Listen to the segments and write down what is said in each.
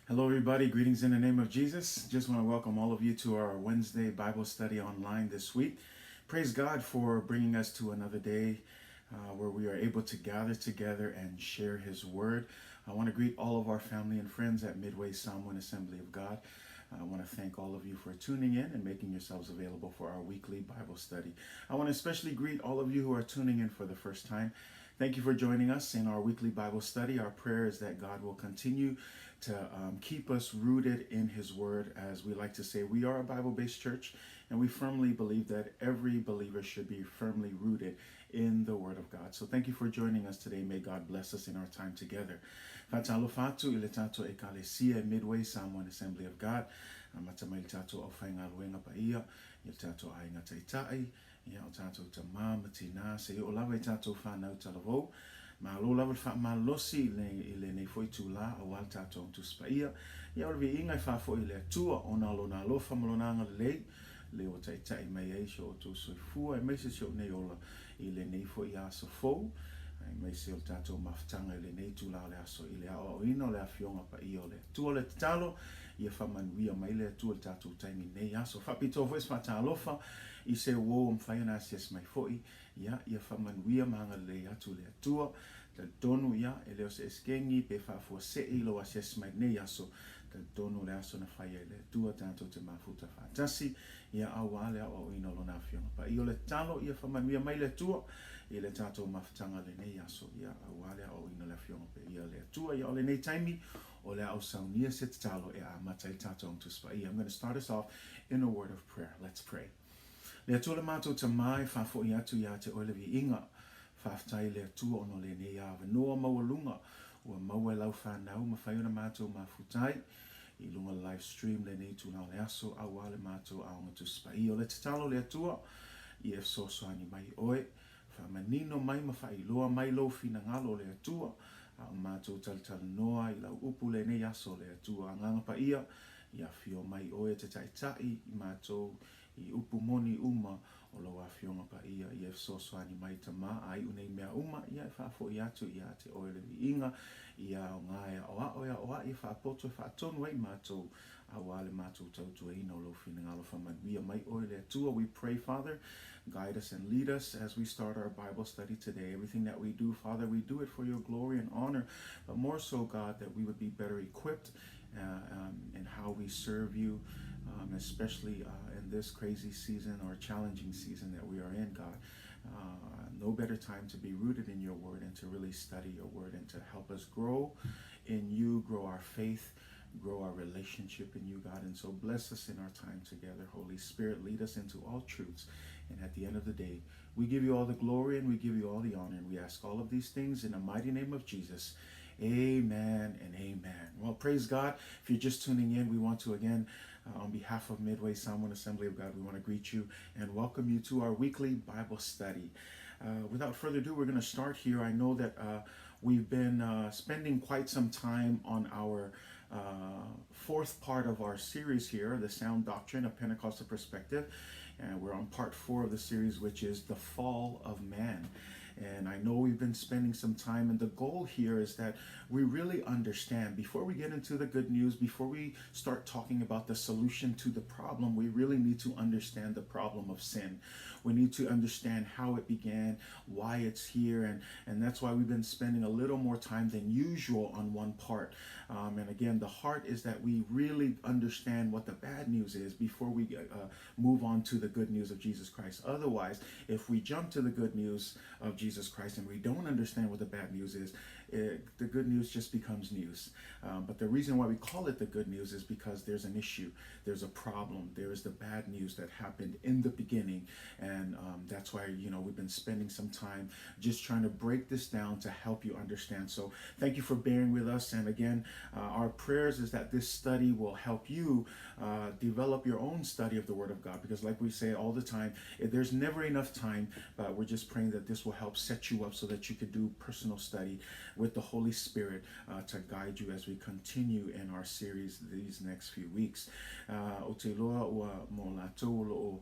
Hello, everybody. Greetings in the name of Jesus. Just want to welcome all of you to our Wednesday Bible study online this week. Praise God for bringing us to another day where we are able to gather together and share His Word. I want to greet all of our family and friends at Midway Samoan Assembly of God. I want to thank all of you for tuning in and making yourselves available for our weekly Bible study. I want to especially greet all of you who are tuning in for the first time. Thank you for joining us in our weekly Bible study. Our prayer is that God will continue to keep us rooted in His Word. As we like to say, we are a Bible-based church, and we firmly believe that every believer should be firmly rooted in the Word of God. So thank you for joining us today. May God bless us in our time together. Fatalo fatu ile tato ekalesia Midway Samoan Assembly of God. Matama il tato o whainga luenga pa ia, il tato a inga taitai, ia o tato ta matina, se o lawa i tato whanau talavou, ma lo lawa wha malosi ile nei foi tu la a wal tato tu spaia, ia o vi inga i whafo ile tua o na lo na lo whamalonanga lei, le o taitai mai eisho o tu soifua, e meise sio nei ola ile nei foi aso fou, mai se o tatou mafutanga le nei tu la le aso ile a o ino le afionga pa i o le tua le talo ia whamanuia mai le tua le tatou taimi nei aso whapito voes whatalofa i se uo mwhaina sias mai foi ia whamanuia manga le atu le tua te tonu ia e leo se eskengi pe whafua se i lo asias mai nei aso te tonu le aso na whaia le tua tatou te mafuta whatasi ia awale o ino lo na afionga pa i o le talo ia whamanuia mai le tua i le tatou mafutanga le nei aso ia awale o ina le fionga pe ia le atua ia o le nei taimi o le au saunia se te talo e a mata i tatou tu spa ia. I'm going to start us off in a word of prayer. Let's pray. Le atua le matou ta mai whafo i atu ia te oile vi inga whaftai le atua ono le nei awa noa mawalunga ua maua lau whanau ma whaiona matou mafutai i lunga live stream le nei tu nao le aso awale matou aonga tu spa ia o le te talo le atua i e sosoani mai oe whamanino mai mawhailoa mai lo fina ngalo le atua a mātou talitali noa i lau upu le nei aso le atua nganga pa ia i a fio mai oe te taitai i mātou i upu moni uma o lo a fionga pa ia i e sosoani mai ta maa ai unei mea uma ia e whafo i atu i a te oe le vi inga i a o ngāia o a i whapoto e whaatonu ai mātou a wale mātou tautu e ina o lo fina ngalo whamanuia mai oe le atua. We pray, Father, guide us and lead us as we start our Bible study today. Everything that we do, Father, we do it for your glory and honor, but more so, God, that we would be better equipped in how we serve you, especially in this crazy season or challenging season that we are in, God. No better time to be rooted in your word and to really study your word and to help us grow in you, grow our faith, grow our relationship in you, God. And so bless us in our time together. Holy Spirit, lead us into all truths. And at the end of the day, we give you all the glory and we give you all the honor. And we ask all of these things in the mighty name of Jesus. Amen and amen. Well, praise God. If you're just tuning in, we want to again, on behalf of Midway Samoan Assembly of God, we want to greet you and welcome you to our weekly Bible study. Without further ado, we're going to start here. I know that we've been spending quite some time on our fourth part of our series here, the Sound Doctrine of Pentecostal Perspective. And we're on part 4 of the series, which is the fall of man. And I know we've been spending some time, and the goal here is that we really understand, before we get into the good news, before we start talking about the solution to the problem, we really need to understand the problem of sin. We need to understand how it began, why it's here, and that's why we've been spending a little more time than usual on one part. And again, the heart is that we really understand what the bad news is before we move on to the good news of Jesus Christ. Otherwise, if we jump to the good news of Jesus Christ and we don't understand what the bad news is, the good news just becomes news. But the reason why we call it the good news is because there's an issue, there's a problem, there is the bad news that happened in the beginning. And that's why, we've been spending some time just trying to break this down to help you understand. So thank you for bearing with us. And again, our prayers is that this study will help you develop your own study of the Word of God. Because like we say all the time, there's never enough time, but we're just praying that this will help set you up so that you could do personal study with the Holy Spirit to guide you as we continue in our series these next few weeks. O te loa ua mo lātou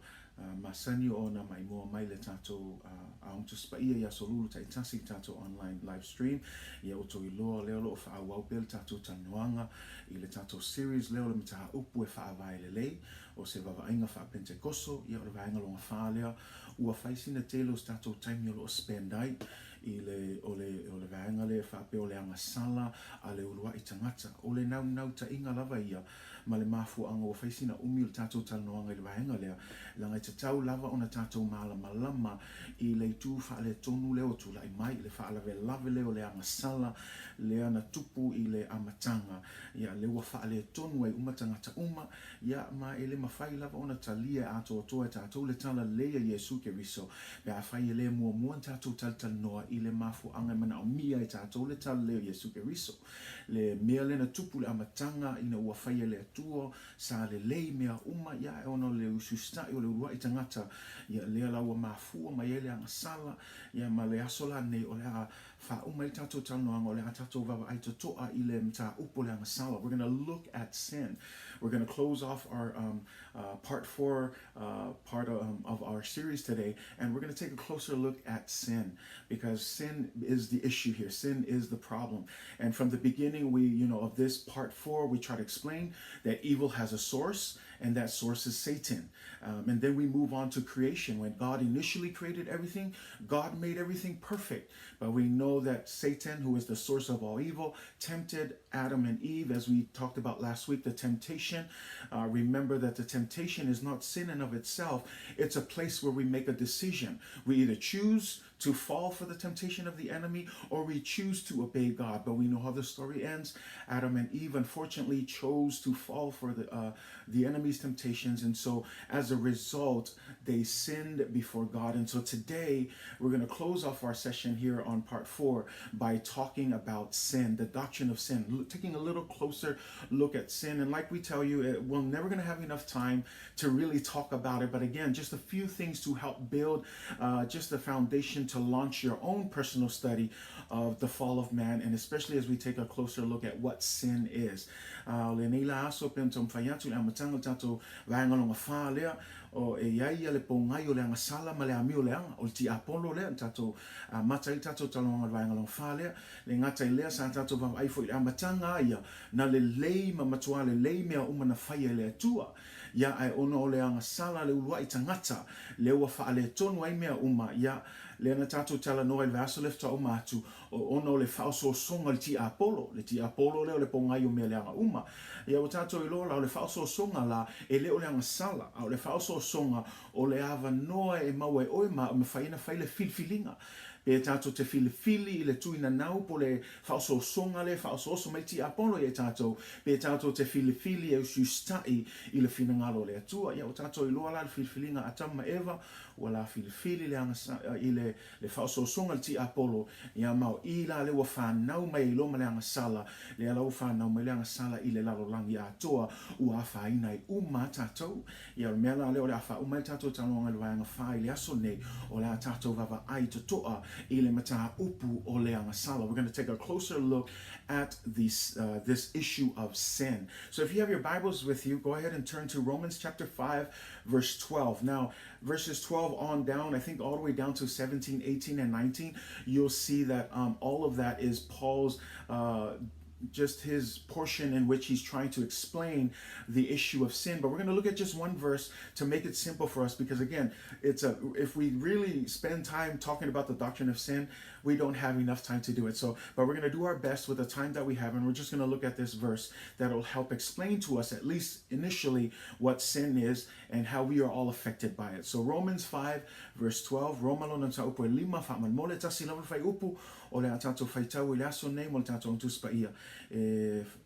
masani o na mai mo mai le tatou aung tu spaia ia solulu tai tasi tatou online live stream ia o to iloa leo lo fa au bel tatou tanuanga i le tatou series leo le mita upu e fa vai le lei o se vava inga fa pentekoso ia o le vainga longa fa lea ua faisina telo tatou time o lo spendai i le o le vainga le fa pe o le Agasala a le Ulua'i Tagata o le nau ta inga lava ia ma le mafu anga o faisina umi o le tatou talanoanga i le vainga lea langa i tatau lava ona tatou malama i le tu fa le tonu leo tu lai mai le fa lave leo le Agasala le ana tupu i le amatanga ia le ua fa le tonu ai umatangata ia ma ele mafai lava ona talia ato toa tatou le tala leia Yesu Keriso pe a fai ele mua tatou talanoa i le mafu anga mana o mia i tatou le tala leo Yesu Keriso le mea lena tupu le amatanga ina ua fai le atua sa le lei mea ia e ono le usustai o le Ulua'i Tagata ia lea laua mafua ma ele Agasala ia ma le asola nei o le a fa i tatou talanoanga o le a tatou vava ai totoa i le Mataupu le Agasala. We're going to look at sin. We're going to close off our part 4 part of our series today, and we're going to take a closer look at sin because sin is the issue here. Sin is the problem. And from the beginning, of this part 4, we try to explain that evil has a source, and that source is Satan. And then we move on to creation. When God initially created everything, God made everything perfect. But we know that Satan, who is the source of all evil, tempted Adam and Eve, as we talked about last week, the temptation. Remember that the temptation is not sin in of itself. It's a place where we make a decision. We either choose to fall for the temptation of the enemy or we choose to obey God. But we know how the story ends. Adam and Eve unfortunately chose to fall for the enemy's temptations, and so as a result they sinned before God. And so today we're going to close off our session here on part 4 by talking about sin, the doctrine of sin, taking a little closer look at sin. And like we tell you, we're never going to have enough time to really talk about it, but again, just a few things to help build just a foundation to launch your own personal study of the fall of man, and especially as we take a closer look at what sin is. Le nei la aso pentom fayatu le amatanga tato vaenga longa fa lea o e iaia le pongai o le Agasala ma le amio le anga o le ti apolo lea tato matai tato talonga vaenga longa fa lea le ngata lea sa tato va ai fo le amatanga ia na le lei ma matua le lei mea umana faia le atua ia ai ono o le Agasala le Ulua'i Tagata le ua fa le tonu ai mea ia le ana tatou talanoa i le aso lefta o matu o ono le fa'aososonga le ti apolo leo le pongai o mea le aga ia o tatou iloa o le fa'aososonga la e leo le Agasala o le fa'aososonga o le avanoa e maua e oe ma faina fai le filfilinga pe tatou te filifili i le tuina nau po le fa'aososonga le fa'aososo mai ti apolo i tatou pe tatou te filifili e usustai i le finangalo le atua ia o tatou iloa la le filifilinga atama Eva wala filifili le Agasala i le fa'aososonga le ti apolo ia mau i la le ua whanau mai i loma le Agasala le alau whanau mai le Agasala i le lalolangi atoa ua whaina i tatou ia le mea la leo le awha umai tatou talonga le vaenga whai le aso nei o le tatou vava ai totoa i le Mataupu o le Agasala. We're going to take a closer look at this issue of sin. So if you have your Bibles with you, go ahead and turn to Romans chapter 5, verse 12. Now, verses 12 on down, I think all the way down to 17, 18, and 19, you'll see that all of that is Paul's just his portion in which he's trying to explain the issue of sin. But we're going to look at just one verse to make it simple for us, because again, if we really spend time talking about the doctrine of sin, we don't have enough time to do it. So, but we're going to do our best with the time that we have, and we're just going to look at this verse that will help explain to us, at least initially, what sin is and how we are all affected by it. So Romans 5, verse 12, Romalo na Mataupu e lima fa man mole tasi lawa fai upu o le atato fai tau le aso nei mo le tato ntus pa ia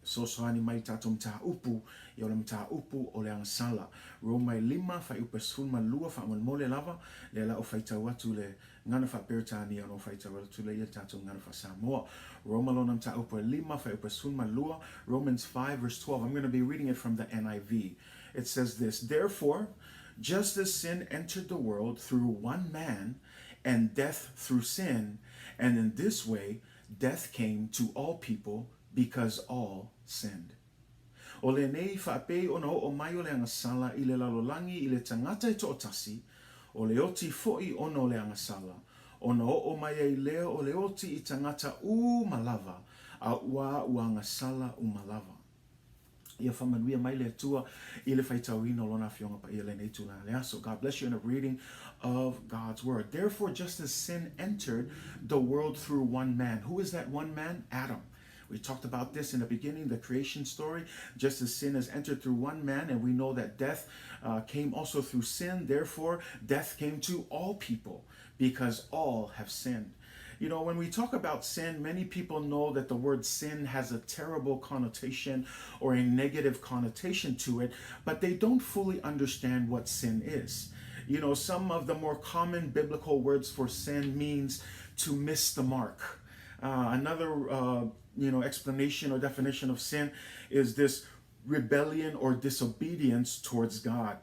so soani mai tato Mataupu i o le Mataupu o le Agasala. Roma e lima fai upe sfulma lua fa man mole lava le la o fai tau atu le ngana fa Beritania no fai tau atu le ia tato ngana fa Samoa. Roma lo na Mataupu e lima fai upe sfulma lua. Romans 5 verse 12. I'm going to be reading it from the NIV. It says this: Therefore, just as sin entered the world through one man, and death through sin, and in this way death came to all people because all sinned. O le nei whaapei ona o mai o le Agasala i le lalolangi i le tangata e to'otasi, o le oti fo'i ono o le Agasala. Ona o mai ai lea o le oti i tangata malava, a ua Agasala malava. Ia whamanuia mai le atua I le whaitauina o lona fionga pa ia le nei tūna lea. So God bless you in a reading of God's word. Therefore, just as sin entered the world through one man. Who is that one man? Adam. We talked about this in the beginning, the creation story. Just as sin has entered through one man, and we know that death came also through sin. Therefore, death came to all people because all have sinned. You know, when we talk about sin, many people know that the word sin has a terrible connotation or a negative connotation to it, but they don't fully understand what sin is. You know, some of the more common biblical words for sin means to miss the mark. Another explanation or definition of sin is this rebellion or disobedience towards God.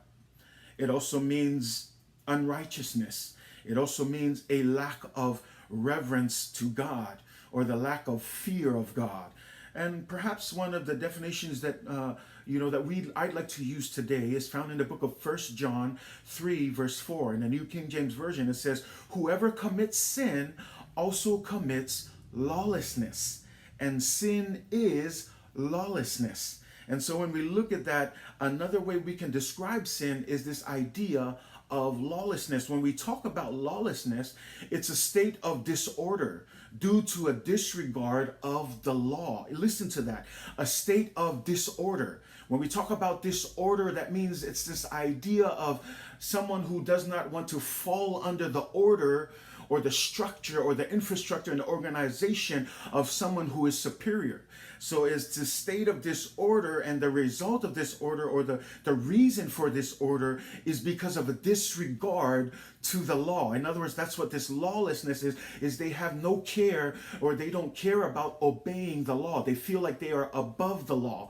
It also means unrighteousness. It also means a lack of reverence to God or the lack of fear of God. And perhaps one of the definitions that I'd like to use today is found in the book of 1 John 3 verse 4. In the New King James Version, it says, "Whoever commits sin also commits lawlessness, and sin is lawlessness." And so when we look at that, another way we can describe sin is this idea of lawlessness. When we talk about lawlessness, it's a state of disorder due to a disregard of the law. Listen to that. A state of disorder. When we talk about disorder, that means it's this idea of someone who does not want to fall under the order or the structure or the infrastructure and the organization of someone who is superior. So it's the state of disorder, and the result of disorder or the reason for disorder is because of a disregard to the law. In other words, that's what this lawlessness is they have no care, or they don't care about obeying the law. They feel like they are above the law.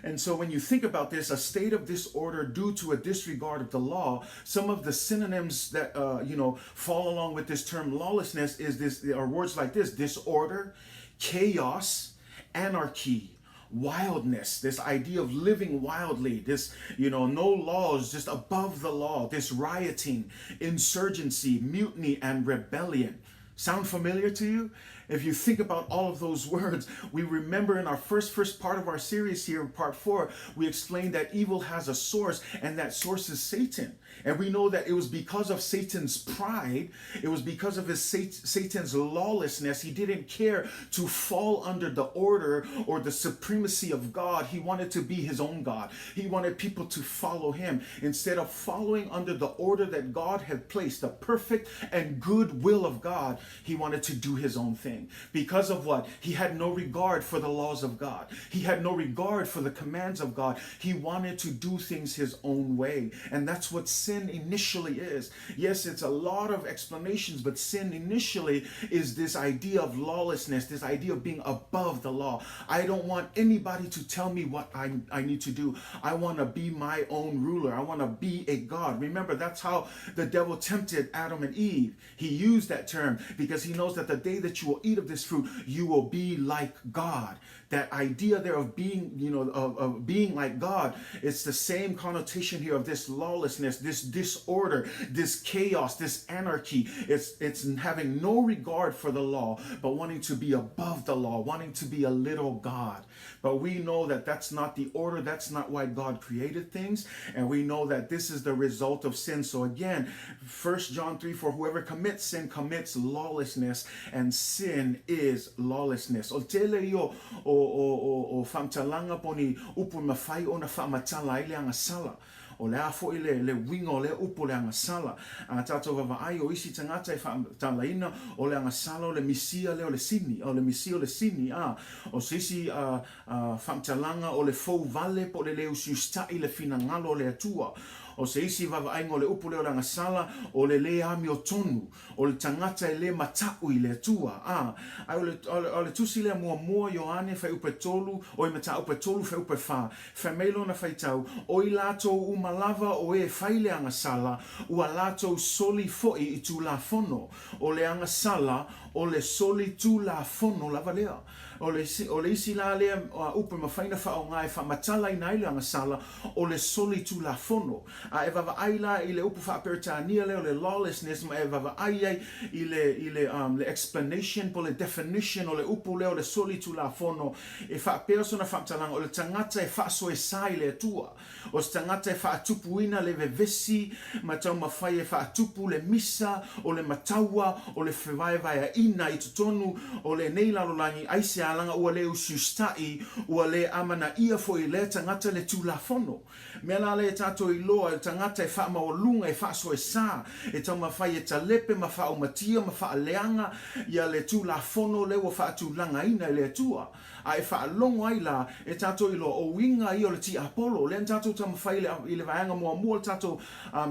And so when you think about this, a state of disorder due to a disregard of the law, some of the synonyms that fall along with this term lawlessness are words like this: disorder, chaos, anarchy, wildness, this idea of living wildly, this, no laws, just above the law, this rioting, insurgency, mutiny, and rebellion. Sound familiar to you? If you think about all of those words, we remember in our first part of our series here, part 4, we explained that evil has a source, and that source is Satan. And we know that it was because of Satan's pride, it was because of Satan's lawlessness. He didn't care to fall under the order or the supremacy of God. He wanted to be his own God. He wanted people to follow him. Instead of following under the order that God had placed, the perfect and good will of God, he wanted to do his own thing. Because of what? He had no regard for the laws of God. He had no regard for the commands of God. He wanted to do things his own way. And that's what sin initially is. Yes, it's a lot of explanations, but sin initially is this idea of lawlessness, this idea of being above the law. I don't want anybody to tell me what I need to do. I want to be my own ruler. I want to be a God. Remember, that's how the devil tempted Adam and Eve. He used that term because he knows that the day that you will eat of this fruit, you will be like God. That idea there of being, of being like God, it's the same connotation here of this lawlessness, this disorder, this chaos, this anarchy. It's having no regard for the law, but wanting to be above the law, wanting to be a little God. But we know that that's not the order. That's not why God created things. And we know that this is the result of sin. So again, 1 John 3, "For whoever commits sin commits lawlessness, and sin is lawlessness." O tele yo o whamtalanga poni upu mawhai o na whamatala ile Agasala. O le afo i le wingo le upo le Agasala. Tātou wawai o isi tangata i whamatalaina o le Agasala o le misia le o le sini. O le misia o le sini. O sisi whamtalanga o le fau vale po le leo siustai le finangalo le atua. O se isi vavaiga o le upu leo le Agasala o le lē ami o tonu o le tagata e lē matau i le atua o le tusi lea muamua Ioane fai upe tolu o i matau upe tolu fai upe fa mai lona faitau o i latou umalava o e fai le Agasala ua latou soli fo'i I tulafono o le Agasala o le soli tulafono lava lea. o le isi la le upe mawhaina whaonga e whamatala ina ile Agasala o le soli tu la fono. E vava aila i le upu whaperitania le o le lawlessness ma e vava ai le explanation po le definition o le upu le o le soli tu la fono e whapersona whaamtalanga o le tangata e whaaso e sai le tua. O se tangata e whaatupuina le vevesi ma tau mawhai e whaatupu le misa o le mataua o le whiwae ina i tutonu o le neilalolangi aise alanga ua le usiustai ua le amana ia fo i le tangata le tulafono. Mea la le tato i loa e tangata e wha maolunga e wha so e sa e tau mawhai e talepe ma wha umatia ma wha leanga ia le tulafono le ua wha tulanga ina le tua. A e wha longo ai la e tato i loa o winga i o le ti Apollo le tato tau mawhai i le vaenga mua mua le tato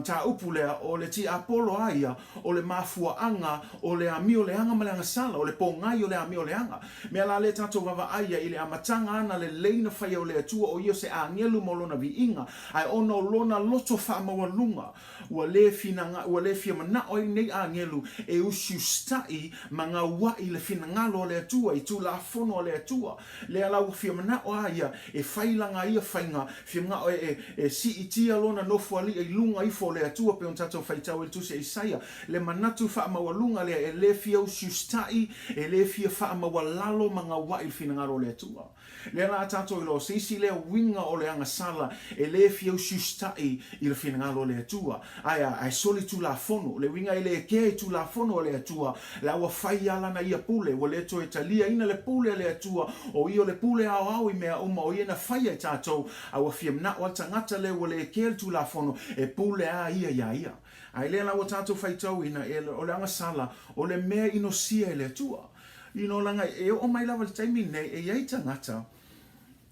ta upu lea o le ti Apollo aia o le mafua anga o le amio le anga ma le Agasala o le pongai o le amio le anga. Mea la le tato vava aia i le amatanga ana le leina whai o le atua o io se angelu mo lona vi inga ai ono lona loto wha mawalunga ua le fia mana o nei angelu e usiustai ma ngā wai le finangalo o le atua i tu la fono o le atua le alau fia mana o aia e whailanga ia whainga fia mga o e si itia lona nofu ali e lunga i fo le atua pe on tato whaitau il tu se Isaia le manatu wha mawalunga le e le fia usiustai e le fia wha mawalalo ma ngā wai le finangalo o le atua. Le la tato i lo se isi le winga o le Agasala e le fia usiustai i le finangalo o le atua. Ai soli tu la fono le winga i le ke tu la fono o le atua la ua whai ala na ia pule o le to italia ina le pule le atua o io le pule au i mea uma o iena whai ai tato a ua fia mna o tangata le o le ke tu la fono e pule a ia. Ai le la ua tato whaitau ina o le Agasala o le mea inosia le atua. Ino langa e o mai lava le taimi nei e iai tangata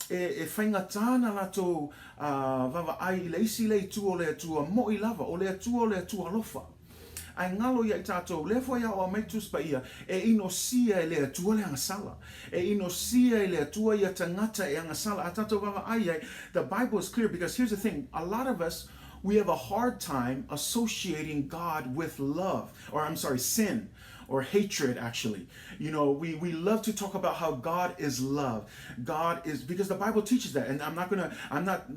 e whaingatana lato vava ai le isi le tu o le atua mo i lava o le atua lofa. Ai ngalo ia i tātou lefo ia o meitus pa ia e inosia e le atua le Agasala. E inosia e le atua ia tangata e Agasala. A tātou vava ai the Bible is clear because here's the thing, a lot of us we have a hard time associating God with love, or I'm sorry, sin. Or hatred, actually. You know, we love to talk about how God is love. God is, because the Bible teaches that. And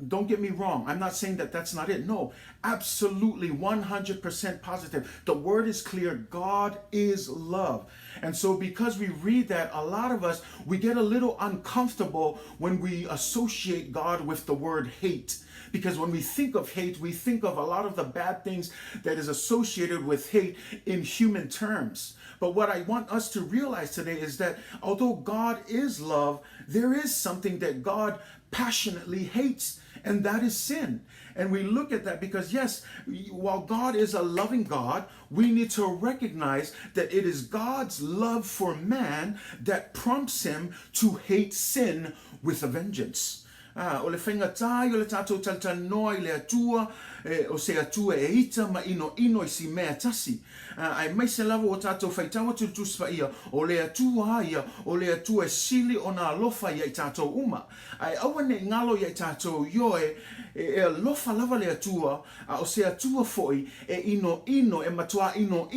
don't get me wrong. I'm not saying that that's not it. No, absolutely 100% positive. The word is clear. God is love. And so because we read that, a lot of us, we get a little uncomfortable when we associate God with the word hate. Because when we think of hate, we think of a lot of the bad things that is associated with hate in human terms. But what I want us to realize today is that although God is love, there is something that God passionately hates, and that is sin. And we look at that because, yes, while God is a loving God, we need to recognize that it is God's love for man that prompts him to hate sin with a vengeance. O le whaingatai o le tātou talanoa i le atua, o se atua e ita ma ino i si mea tasi. Ai mai se lava o tātou whaitawa tutuspa ia, o le atua ia, o le atua e sili o nā lofa ia i tātou uma. Ai awane ngalo ia i tātou ioe, e lofa lava le atua, o se atua foi, e ino e matua ino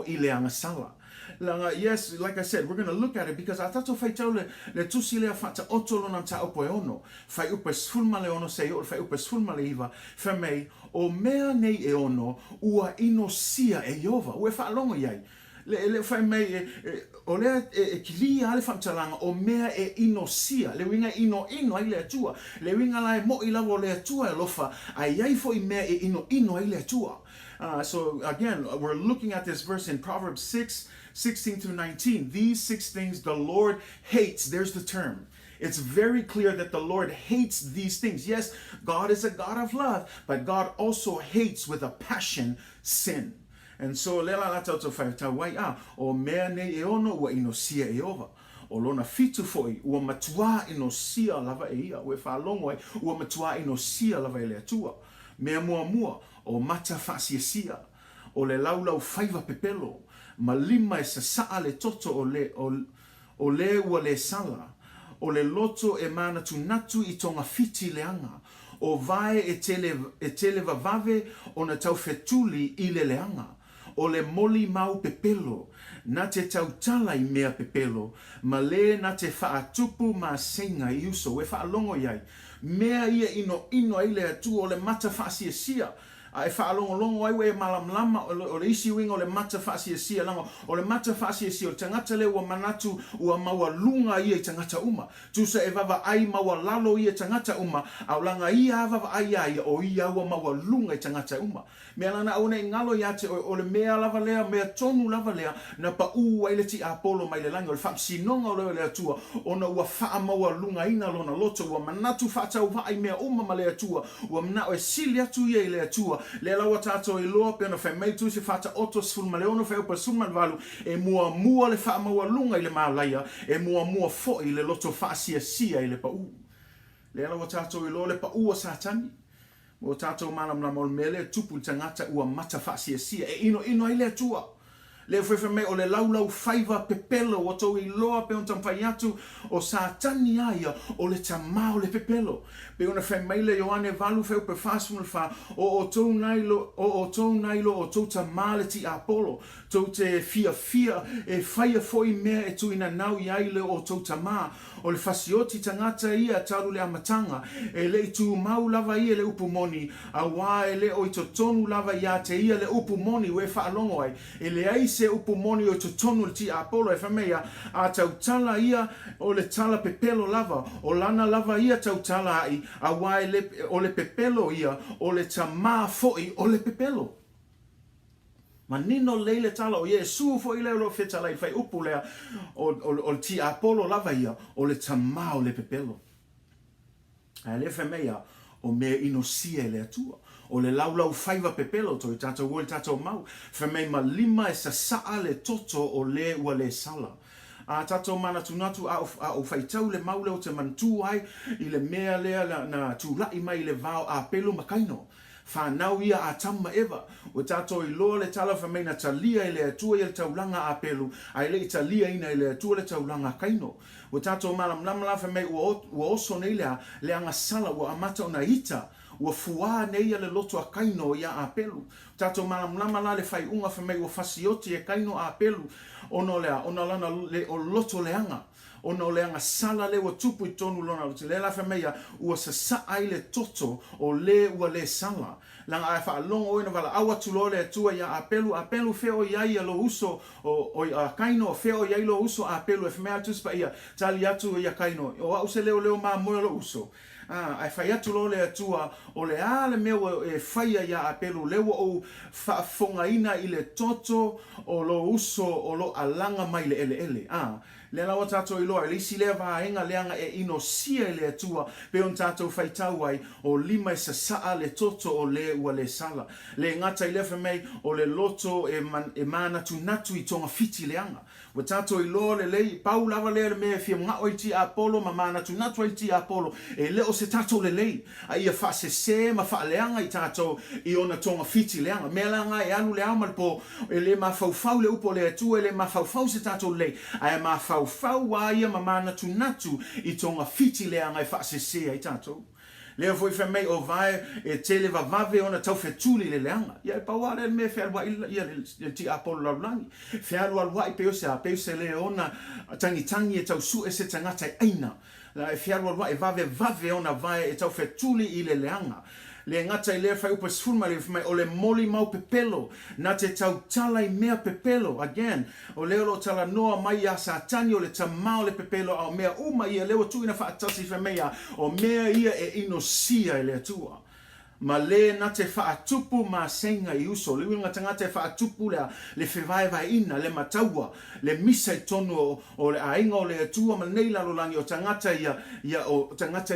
i le Agasala. Yes, like I said, we're going to look at it because I thought fai tau le tusi lea whata otolo na Mataupu e ono. Fai upe sfulma le ono se o, fai upe sfulma le iwa, fai mei, o mea nei e ono, ua inosia e Iova. Ue wha alongo iai. Le fai mei, o lea e kilia ale whamtalanga, o mea e inosia. Le winga ino ai le atua. Le winga lai mo i lawa le atua e lofa, ai iai fo i mea e ino ai le atua. So again, we're looking at this verse in Proverbs 6:16 through 19. These 6 things the Lord hates. There's the term. It's very clear that the Lord hates these things. Yes, God is a God of love, but God also hates with a passion sin. And so lela la tau whai tawai o mea nei e ono ua inosia e ova. O lona fitu foi ua matua inosia lava e ia. Ue whalongo e ua matua inosia lava e le atua. Mea mua o mata whaasiasia. O le laulau whaiva pepelo. Ma lima e sasaa le toto o le ua le sala. O le loto e mana tunatu i tonga fiti leanga. O vae e tele vavave o na tau fetuli i le leanga. o le moli mau pepelo, na te tautala I mea pepelo, ma le na te whaatupu ma senga I uso, e whaalongo iai. Mea ia ino ai le atu o le mata whaasiasia, ai whaalongo ai we malamlama o le isi winga o le mata whaasiasia langa, o le mata whaasiasia o tangata le ua manatu ua maua lunga ia I tangata uma, tusa e vava ai maua lalo ia tangata uma, au langa ia vava ai ai o ia ua maua lunga I tangata uma. Mea lana au ne ngalo ia te o le mea lava lea, mea tonu lava lea, na pa ai le ti apolo mai le langi, o le whaamsinonga o le atua, o na ua wha maua lunga ina lona loto, ua manatu whaatau vai mea uma ma le atua, ua mana o e sili atu ia I le atua, le lawa tātou I loa pe ona whai mai tu se whata oto sful ma le ono whai upa sunman walu, e mua le wha maua lunga I le maalaia, e mua fo I le loto whaasia sia I le pa Le lawa tātou I loa le pa a satani, o tātou malam na mol mele tupu tangata ua mata whaasiasia e ino ai le atua. Le whewhe mei o le laulau whaiva pepelo o tau I loa pe on tampai atu o satani aia o le tamau le pepelo. Pe ona whai mei le Ioane valu wheu pe whasumul wha o tau nailo o tau tamau le ti apolo. Tau te fia e whaia foi mea e tuina nau I aile o tau tamau. O le whasioti tangata ia taru le amatanga e le tu mau lava ia le upumoni a wā e le o I tonu lava ia te ia le upumoni we whaalongo ai e le aise upumoni o tonu le ti apolo e whamea a tautala ia o le tala pepelo lava o lana lava ia tautala ai a wā e le o le pepelo ia o le tamā foi o le pepelo. Ma nino leile tala o Yesu fo I leo fetala I fai upu lea o ti apolo lava ia o le tamau le pepelo. A le whamea o mea inosia le atua. O le laulau whaiva pepelo to I tātou o le tātou mau. Whamei ma lima e sa saa le toto o le ua le sala. A tātou mana tunatu a o whaitau le mau leo te mantu ai I le mea lea na tūlai mai le vao a pelu makaino. Whanau ia a tama ewa. O tātou I loa le tala whamei na talia I le atua I le taulanga a pelu. Ai le I talia ina I le atua le taulanga kaino. O tātou malam namala whamei ua oso nei lea le Agasala ua amata o na ita. Ua fuā nei le loto a kaino ia a pelu. O tātou malam namala le whai unga whamei ua fasioti e kaino a pelu. Ono lana le o loto leanga. Ono le Agasala le ua tupu I tonu lona luti. Le la whamea ua sa ai le toto o le ua le sala. Langa ai whaalongo oina wala awa tulo le atua ia apelu feo iai lo uso o kaino feo iai lo uso apelu e whamea tuspa ia tali atu ia kaino. O au se leo maa moe lo uso. Ai whai atu lo le atua o le ale mea e whaia ia apelu lewa o whaafonga I le toto o lo uso o lo alanga mai le ele. Le lawa tātou I loa, le isi lea vaenga leanga e inosia I le atua, pe on tātou whaitau ai o lima e sa saa le toto o le ua le sala. Le ngata I lefa mei o le loto e mana natu I tonga fiti leanga. Wa tātou I loa le lei, pau lava lea le mea fia ngao I ti apolo, ma mana natu I ti apolo, e leo se tātou le lei. A ia wha se ma wha leanga I tātou I ona tonga fiti leanga. Mea langa e alu le amalpo, e le ma faufau le upo le atua, e le ma faufau se tātou lei. A ma faufau wa ia ma mana natu I tonga fiti leanga I wha se ai tātou. Leo foi whamei o vai e tele vavave ona tau whetuli le leanga. Ia e pauare me whealua ia le ti apolo laulangi. Whealua alua I peose le ona tangi e tau su e se tangata I aina. E whealua alua e vave ona vai e tau whetuli I le leanga. Le ngata I lea whai upa sfulma le whamei o le moli mau pepelo. Na te tau tala I mea pepelo. Again, o leo lo tala noa mai a satani o le tamau le pepelo au mea uma ia leo tuina whaatasi whamea o mea ia e inosia I le atua. Ma le na te whaatupu ma senga I uso. Le winga tangata e whaatupu le whewaiwa ina, le mataua, le misa I tonu o le ainga o le atua, ma nei lalolangi o tangata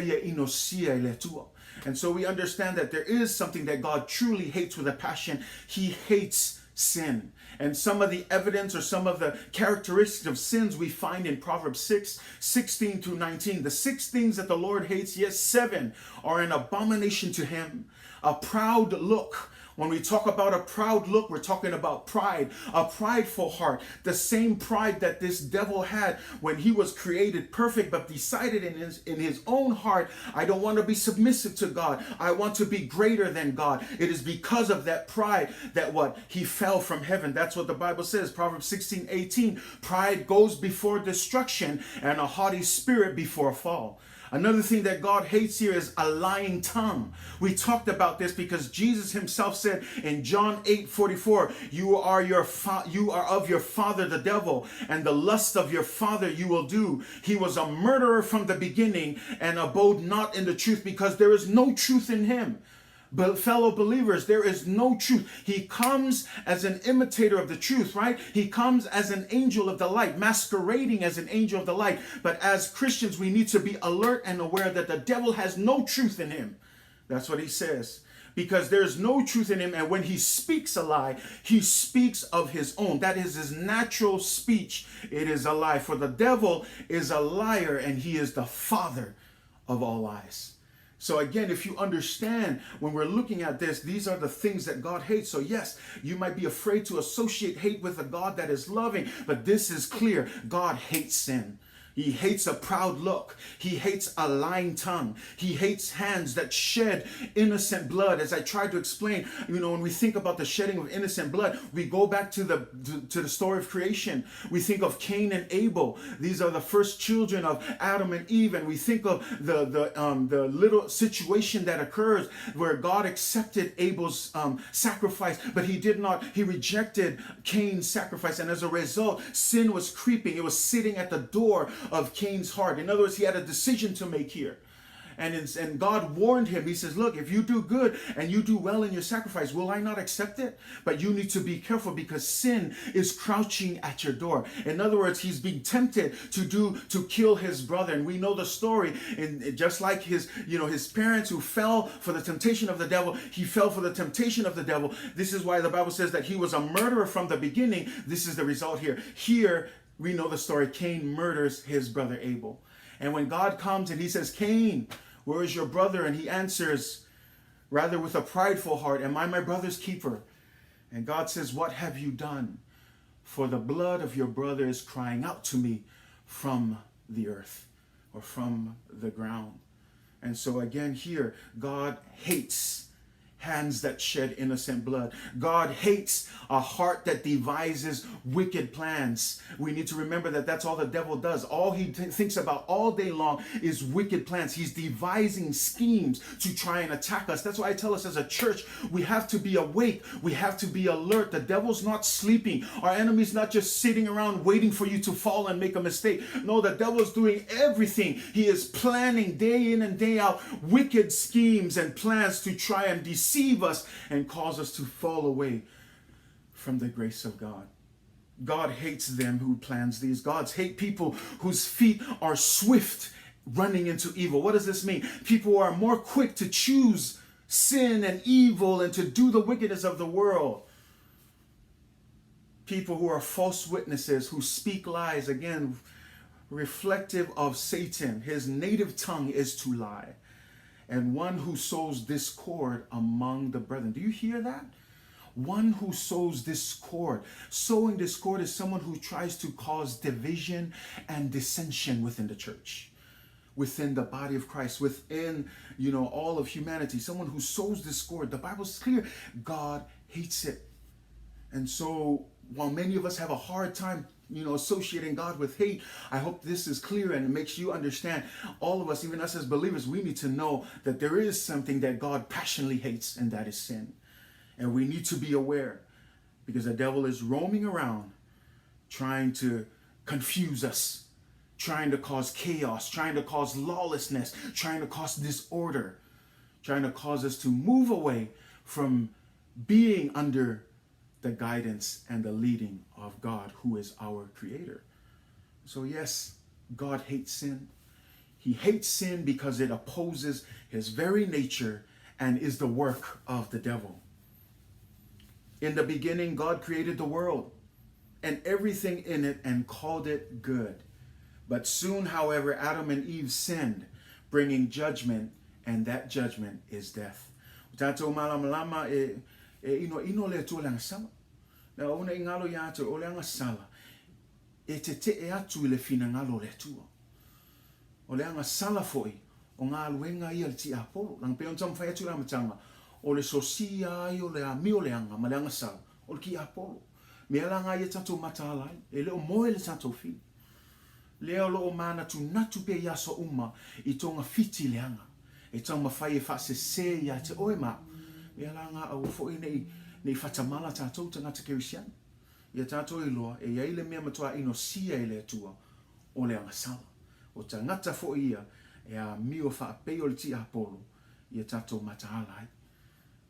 ia inosia I le atua. And so we understand that there is something that God truly hates with a passion. He hates sin. And some of the evidence or some of the characteristics of sins we find in Proverbs 6:16 through 19. The 6 things that the Lord hates, yes, 7 are an abomination to him. A proud look. When we talk about a proud look, we're talking about pride, a prideful heart. The same pride that this devil had when he was created perfect, but decided in his own heart, I don't want to be submissive to God. I want to be greater than God. It is because of that pride that he fell from heaven. That's what the Bible says. Proverbs 16:18. Pride goes before destruction, and a haughty spirit before a fall. Another thing that God hates here is a lying tongue. We talked about this because Jesus himself said in John 8:44, you are of your father the devil, and the lust of your father you will do. He was a murderer from the beginning and abode not in the truth, because there is no truth in him. But fellow believers, there is no truth. He comes as an imitator of the truth, right? He comes as an angel of the light, masquerading as an angel of the light. But as Christians, we need to be alert and aware that the devil has no truth in him. That's what he says. Because there's no truth in him, and when he speaks a lie, he speaks of his own. That is his natural speech. It is a lie. For the devil is a liar, and he is the father of all lies. So again, if you understand, when we're looking at this, these are the things that God hates. So yes, you might be afraid to associate hate with a God that is loving, but this is clear. God hates sin. He hates a proud look. He hates a lying tongue. He hates hands that shed innocent blood. As I tried to explain, when we think about the shedding of innocent blood, we go back to the story of creation. We think of Cain and Abel. These are the first children of Adam and Eve, and we think of the little situation that occurs where God accepted Abel's sacrifice, but he did not. He rejected Cain's sacrifice, and as a result, sin was creeping. It was sitting at the door of Cain's heart. In other words, he had a decision to make here. And God warned him. He says, look, if you do good and you do well in your sacrifice, will I not accept it? But you need to be careful, because sin is crouching at your door. In other words, he's being tempted to kill his brother. And we know the story. And just like his parents who fell for the temptation of the devil, he fell for the temptation of the devil. This is why the Bible says that he was a murderer from the beginning. This is the result here. Here, we know the story. Cain murders his brother Abel. And when God comes and he says, Cain, where is your brother? And he answers, rather with a prideful heart, am I my brother's keeper? And God says, what have you done? For the blood of your brother is crying out to me from the earth, or from the ground. And so again here, God hates hands that shed innocent blood. God hates a heart that devises wicked plans. We need to remember that that's all the devil does. All he thinks about all day long is wicked plans. He's devising schemes to try and attack us. That's why I tell us as a church, we have to be awake. We have to be alert. The devil's not sleeping. Our enemy's not just sitting around waiting for you to fall and make a mistake. No, the devil's doing everything. He is planning day in and day out wicked schemes and plans to try and deceive us and cause us to fall away from the grace of God. God hates them who plans these. Gods hate people whose feet are swift running into evil. What does this mean? People who are more quick to choose sin and evil and to do the wickedness of the world. People who are false witnesses, who speak lies, again, reflective of Satan. His native tongue is to lie. And one who sows discord among the brethren. Do you hear that? One who sows discord. Sowing discord is someone who tries to cause division and dissension within the church, within the body of Christ, within, all of humanity. Someone who sows discord. The Bible's clear. God hates it. And so while many of us have a hard time associating God with hate, I hope this is clear and it makes you understand. All of us, even us as believers, we need to know that there is something that God passionately hates, and that is sin. And we need to be aware, because the devil is roaming around trying to confuse us, trying to cause chaos, trying to cause lawlessness, trying to cause disorder, trying to cause us to move away from being under the guidance and the leading of God, who is our creator. So yes, God hates sin. He hates sin because it opposes his very nature and is the work of the devil. In the beginning, God created the world and everything in it and called it good. But soon, however, Adam and Eve sinned, bringing judgment, and that judgment is death. ino le tu le Agasala. Na ona ingalo ya atu o le Agasala. E te e atu le fina ngalo le tua. O le Agasala foi o ngā luenga ia le ti Apolo. Lang pe on tam fai atu la matanga. O le sosia ai o le ami o le anga ma le Agasala. O le ki Apolo. Me ala ngā ia tatou matalai. E le o moe le tatou fi. Leo lo o mana tu natu pe ia so uma I tonga fiti le anga. E tau mawhai e whase se ia te oe ma. Me ala ngā au fo nei whatamala tātou tangata kerisian. Ia tātou I loa e ia ile mea matua ino sia I le atua o le Agasala. O tangata fo ia e a mio wha peo le ti Apolo. Ia tātou mataala ai.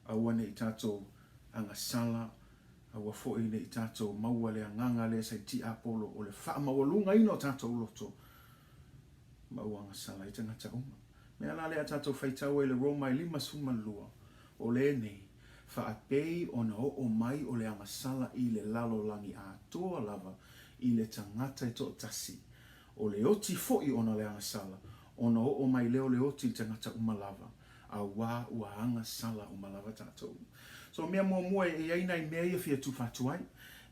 Aua nei tātou Agasala. Aua fo nei tātou maua le anganga le sa ti Apolo o le wha mawalunga ino tātou loto. Maua Agasala I tangata uma. Me ala lea tātou whaitau e le Roma I 5:2. O le nei, whaapei o na o mai o le Agasala I le lalo langi a toa lava I le tangata e to tasi. O le oti foi o na le Agasala, o na o mai leo le oti I tangata umalava. A wā ua Agasala umalava tātou. So mea mua e aina I mea ia fia tu whatuai.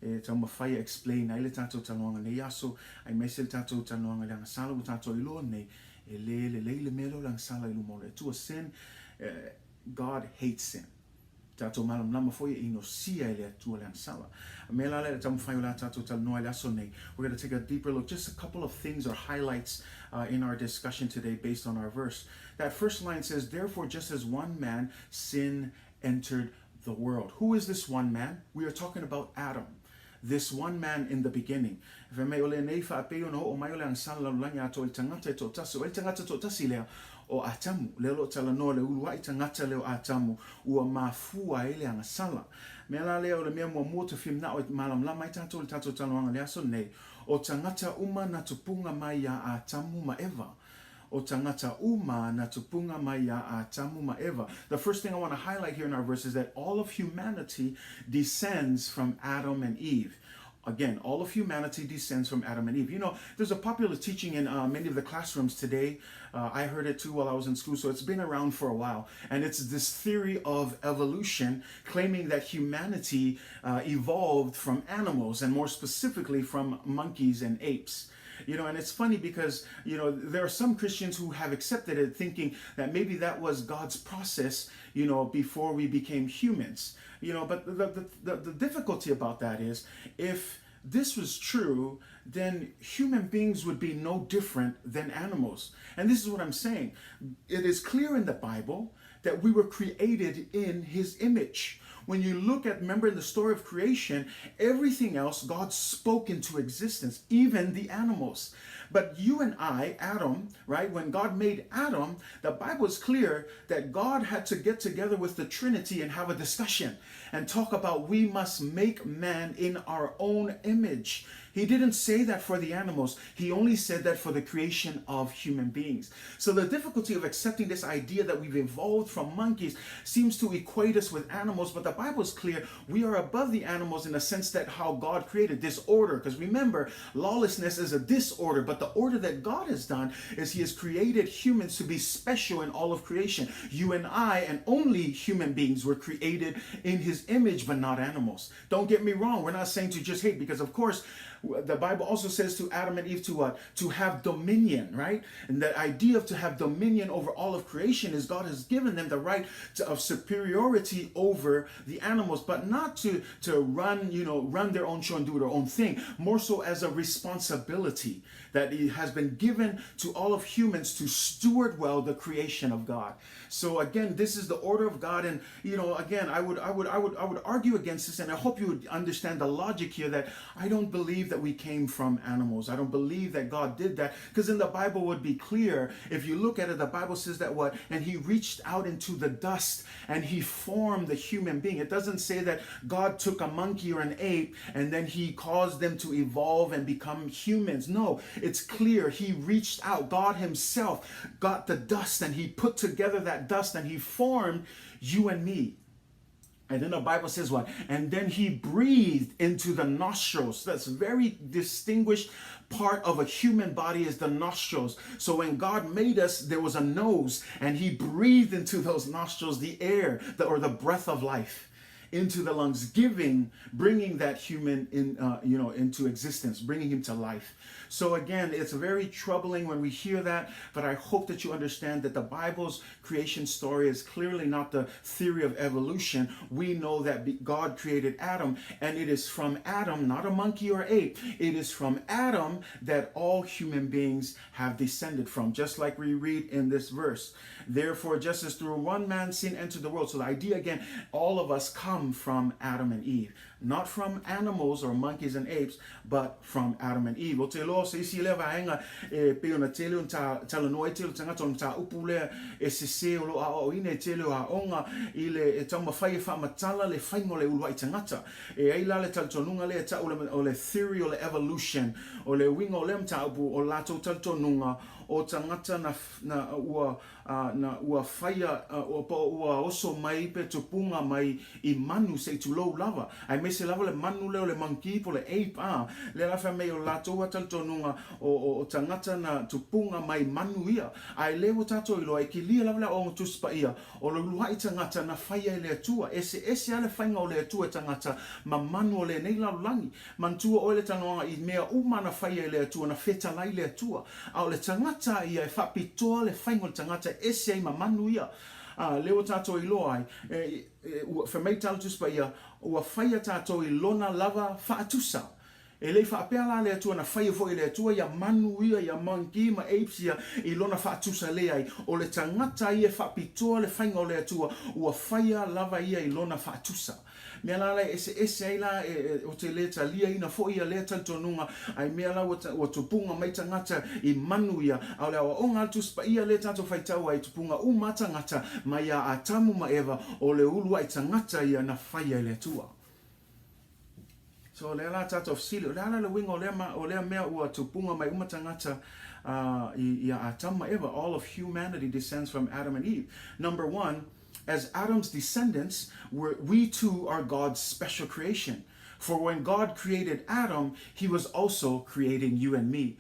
E tau mawhai explain ai le tātou tanoanga nei aso, ai meise le tātou tanoanga le Agasala o tātou I loa nei. E le melo lang sala I lumole. To a sin, God hates sin. Tato malam lama foi ino sia ele atua lang sala. Mela le tamu faiola tato tal noa le aso nei. We're going to take a deeper look. Just a couple of things or highlights in our discussion today based on our verse. That first line says, therefore just as one man sin entered the world. Who is this one man? We are talking about Adam. This one man in the beginning. If me ole nei fa apeo no o mai ole ang sala langa ato I tangata to taso. El tangata to tasi lea o atamu. Lelo tala no le Ulua'i tangata leo atamu. Ua mafua ele ang sala. Me la leo le mea mua moto film na o malam la mai tato le tato tanoanga le aso nei. O tangata uma na tupunga mai ya atamu ma eva. O tangata uma na tupunga mai ya atamu ma eva. The first thing I want to highlight here in our verse is that all of humanity descends from Adam and Eve. Again, all of humanity descends from Adam and Eve. You know, there's a popular teaching in many of the classrooms today. I heard it too while I was in school, so it's been around for a while. And it's this theory of evolution claiming that humanity evolved from animals, and more specifically from monkeys and apes. You know, and it's funny because, you know, there are some Christians who have accepted it thinking that maybe that was God's process, you know, before we became humans. You know, but the difficulty about that is if this was true, then human beings would be no different than animals. And this is what I'm saying. It is clear in the Bible that we were created in His image. When you look at, remember in the story of creation, everything else God spoke into existence, even the animals. But you and I, Adam, right, when God made Adam, the Bible is clear that God had to get together with the Trinity and have a discussion and talk about we must make man in our own image. He didn't say that for the animals. He only said that for the creation of human beings. So the difficulty of accepting this idea that we've evolved from monkeys seems to equate us with animals, but the Bible is clear. We are above the animals in the sense that how God created this order. Because remember, lawlessness is a disorder, but the order that God has done is He has created humans to be special in all of creation. You and I and only human beings were created in His image, but not animals. Don't get me wrong. We're not saying to just hate, because of course, the Bible also says to Adam and Eve to what? To have dominion, right? And the idea of to have dominion over all of creation is God has given them the right of superiority over the animals, but not to run, you know, run their own show and do their own thing. More so as a responsibility that it has been given to all of humans to steward well the creation of God. So again, this is the order of God, and you know, again, I would argue against this, and I hope you would understand the logic here that I don't believe that we came from animals. I don't believe that God did that, because in the Bible would be clear. If you look at it, the Bible says that what? And He reached out into the dust and He formed the human being. It doesn't say that God took a monkey or an ape and then He caused them to evolve and become humans. No, it's clear. He reached out. God Himself got the dust and He put together that dust and He formed you and me. And then the Bible says what? And then He breathed into the nostrils. That's very distinguished part of a human body is the nostrils. So when God made us, there was a nose and He breathed into those nostrils the air or the breath of life. into the lungs, bringing that human into existence, bringing him to life. So again, it's very troubling when we hear that, but I hope that you understand that the Bible's creation story is clearly not the theory of evolution. We know that God created Adam, and it is from Adam, not a monkey or ape, it is from Adam that all human beings have descended from, just like we read in this verse. Therefore, just as through one man sin entered the world. So the idea again, all of us come from Adam and Eve. Not from animals or monkeys and apes, but from Adam and Eve. O te loa se isi lewa henga e peo na tele un tala noe tele tangata un Mataupu lea e se se o loa o ine tele o haonga I le e tau mawhai e wha matala le whaingo le Ulua'i tangata. E eila le talitonunga le ta o le theory o le evolution o le wingo le Mataupu o lato talitonunga o tangata na ua whaia ua oso mai pe tupunga mai I manu se tu lou lava. Ai me se lava le manu leo le monkey po le ape le lafa me o lato wa taltonunga o tangata na tupunga mai manu ia. Ai leo tato I loa ki lia lava le o tuspa ia o le Ulua'i tangata na whaia I le atua. Ese ale whainga o le atua tangata ma manu o le nei laulangi. Mantua o le tanoanga I mea umana whaia I le atua na feta lai le atua. A o le tangata ia e whapitoa le whainga o le tangata ese ai ma manu ia. Leo tato I loa ai whamei tautuspa ia ua whaia tato I lona lava whaatusa. E lei whaapea le atua na whaia fo I le atua ia manu ia ia monkey ma apes ia I lona whaatusa le ai. O le tangata ia whapitoa le whainga o le atua ua whaia lava ia I lona whaatusa. Mea la ese ai la o te le talia ina fo ia le taltonunga ai mea la o tupunga mai tangata I manu ia au le awa onga tuspa ia le tato whaitau ai tupunga umata ngata mai a atamu ma eva o le Ulua'i tangata ia na whaia le atua. So le la tato fsili o le wingo o le mea ua tupunga mai umata ngata ia atamu ma eva. All of humanity descends from Adam and Eve. Number one, as Adam's descendants, we too are God's special creation. For when God created Adam, he was also creating you and me.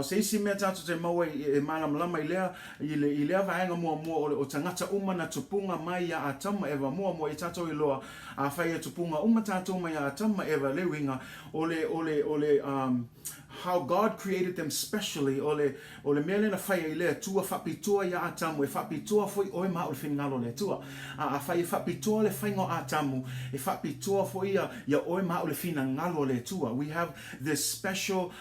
Se isi mea tato te maua e malam lama I lea vaenga mua o tangata uma na tupunga mai a atama eva mua I tato I loa a whaia tupunga uma tato mai a atama eva le winga how God created them specially ole mele na whaia I lea tua whapitoa ia atamu e whapitoa foi oe maa o le whinngalo le tua a whaia whapitoa le whaingo atamu e whapitoa foi ia oe maa o le whinngalo le tua. We have this special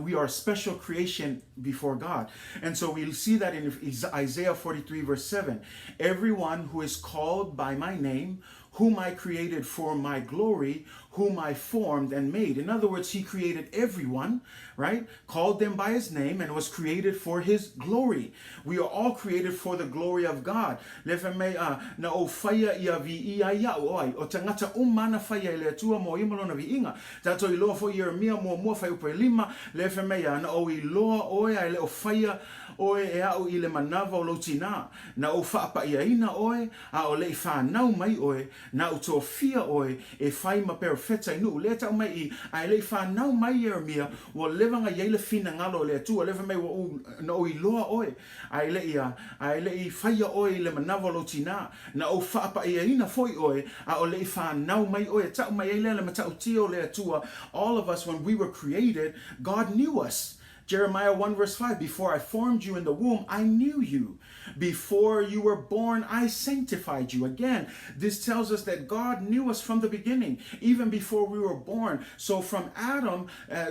we are a special creation before God. And so we'll see that in Isaiah 43 verse 7. Everyone who is called by my name, whom I created for my glory, whom I formed and made. In other words, he created everyone, right? Called them by his name and was created for his glory. We are all created for the glory of God. Lefa me na o whaia ia vi ia ia oi. O tangata umana whaia le tua mo imalo na vi inga. Tato I loa fo Yeremia mo whai upe lima. Lefa me na o I loa oi ai le o whaia oe e au I le manava o lautina. Na o whaapa ia ina oe, a o le I whanau mai oe, na o tō fia oe, e whai ma perfeta inu. Le tau mai I, ai le I whanau mai Yeremia, wa levanga yeile fina ngalo le atua, leva mai na o I loa oe. Ai le I whaia oe I le manava o lautina. Na o whaapa ia ina foi oe, a o le I whanau mai oe, tau mai eile le matau tio le atua. All of us, when we were created, God knew us. Jeremiah 1 verse 5, before I formed you in the womb, I knew you. Before you were born, I sanctified you. Again, this tells us that God knew us from the beginning, even before we were born. So from Adam,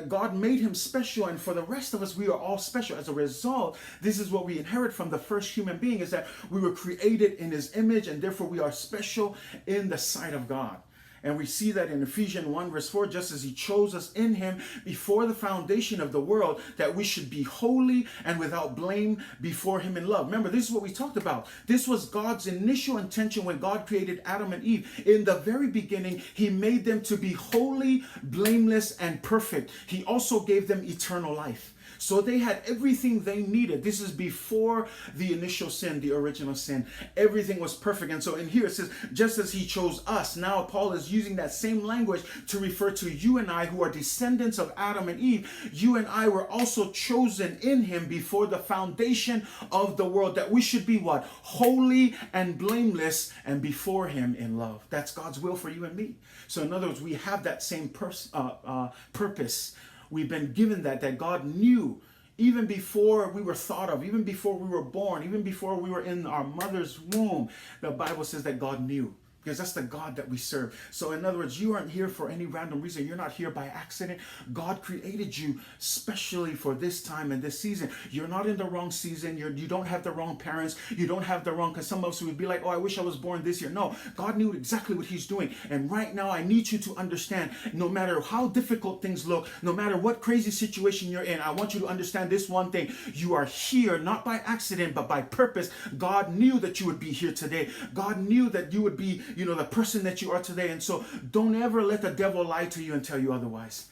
God made him special, and for the rest of us, we are all special. As a result, this is what we inherit from the first human being, is that we were created in his image, and therefore we are special in the sight of God. And we see that in Ephesians 1 verse 4, just as he chose us in him before the foundation of the world, that we should be holy and without blame before him in love. Remember, this is what we talked about. This was God's initial intention when God created Adam and Eve. In the very beginning, he made them to be holy, blameless, and perfect. He also gave them eternal life. So they had everything they needed. This is before the initial sin, the original sin. Everything was perfect. And so in here it says, just as he chose us. Now Paul is using that same language to refer to you and I, who are descendants of Adam and Eve. You and I were also chosen in him before the foundation of the world, that we should be what? Holy and blameless and before him in love. That's God's will for you and me. So in other words, we have that same purpose. We've been given that God knew even before we were thought of, even before we were born, even before we were in our mother's womb. The Bible says that God knew, because that's the God that we serve. So in other words, you aren't here for any random reason. You're not here by accident. God created you specially for this time and this season. You're not in the wrong season. You don't have the wrong parents. You don't have the wrong, because some of us would be like, oh, I wish I was born this year. No, God knew exactly what he's doing. And right now, I need you to understand, no matter how difficult things look, no matter what crazy situation you're in, I want you to understand this one thing. You are here not by accident, but by purpose. God knew that you would be here today. God knew that you would be the person that you are today. And so don't ever let the devil lie to you and tell you otherwise.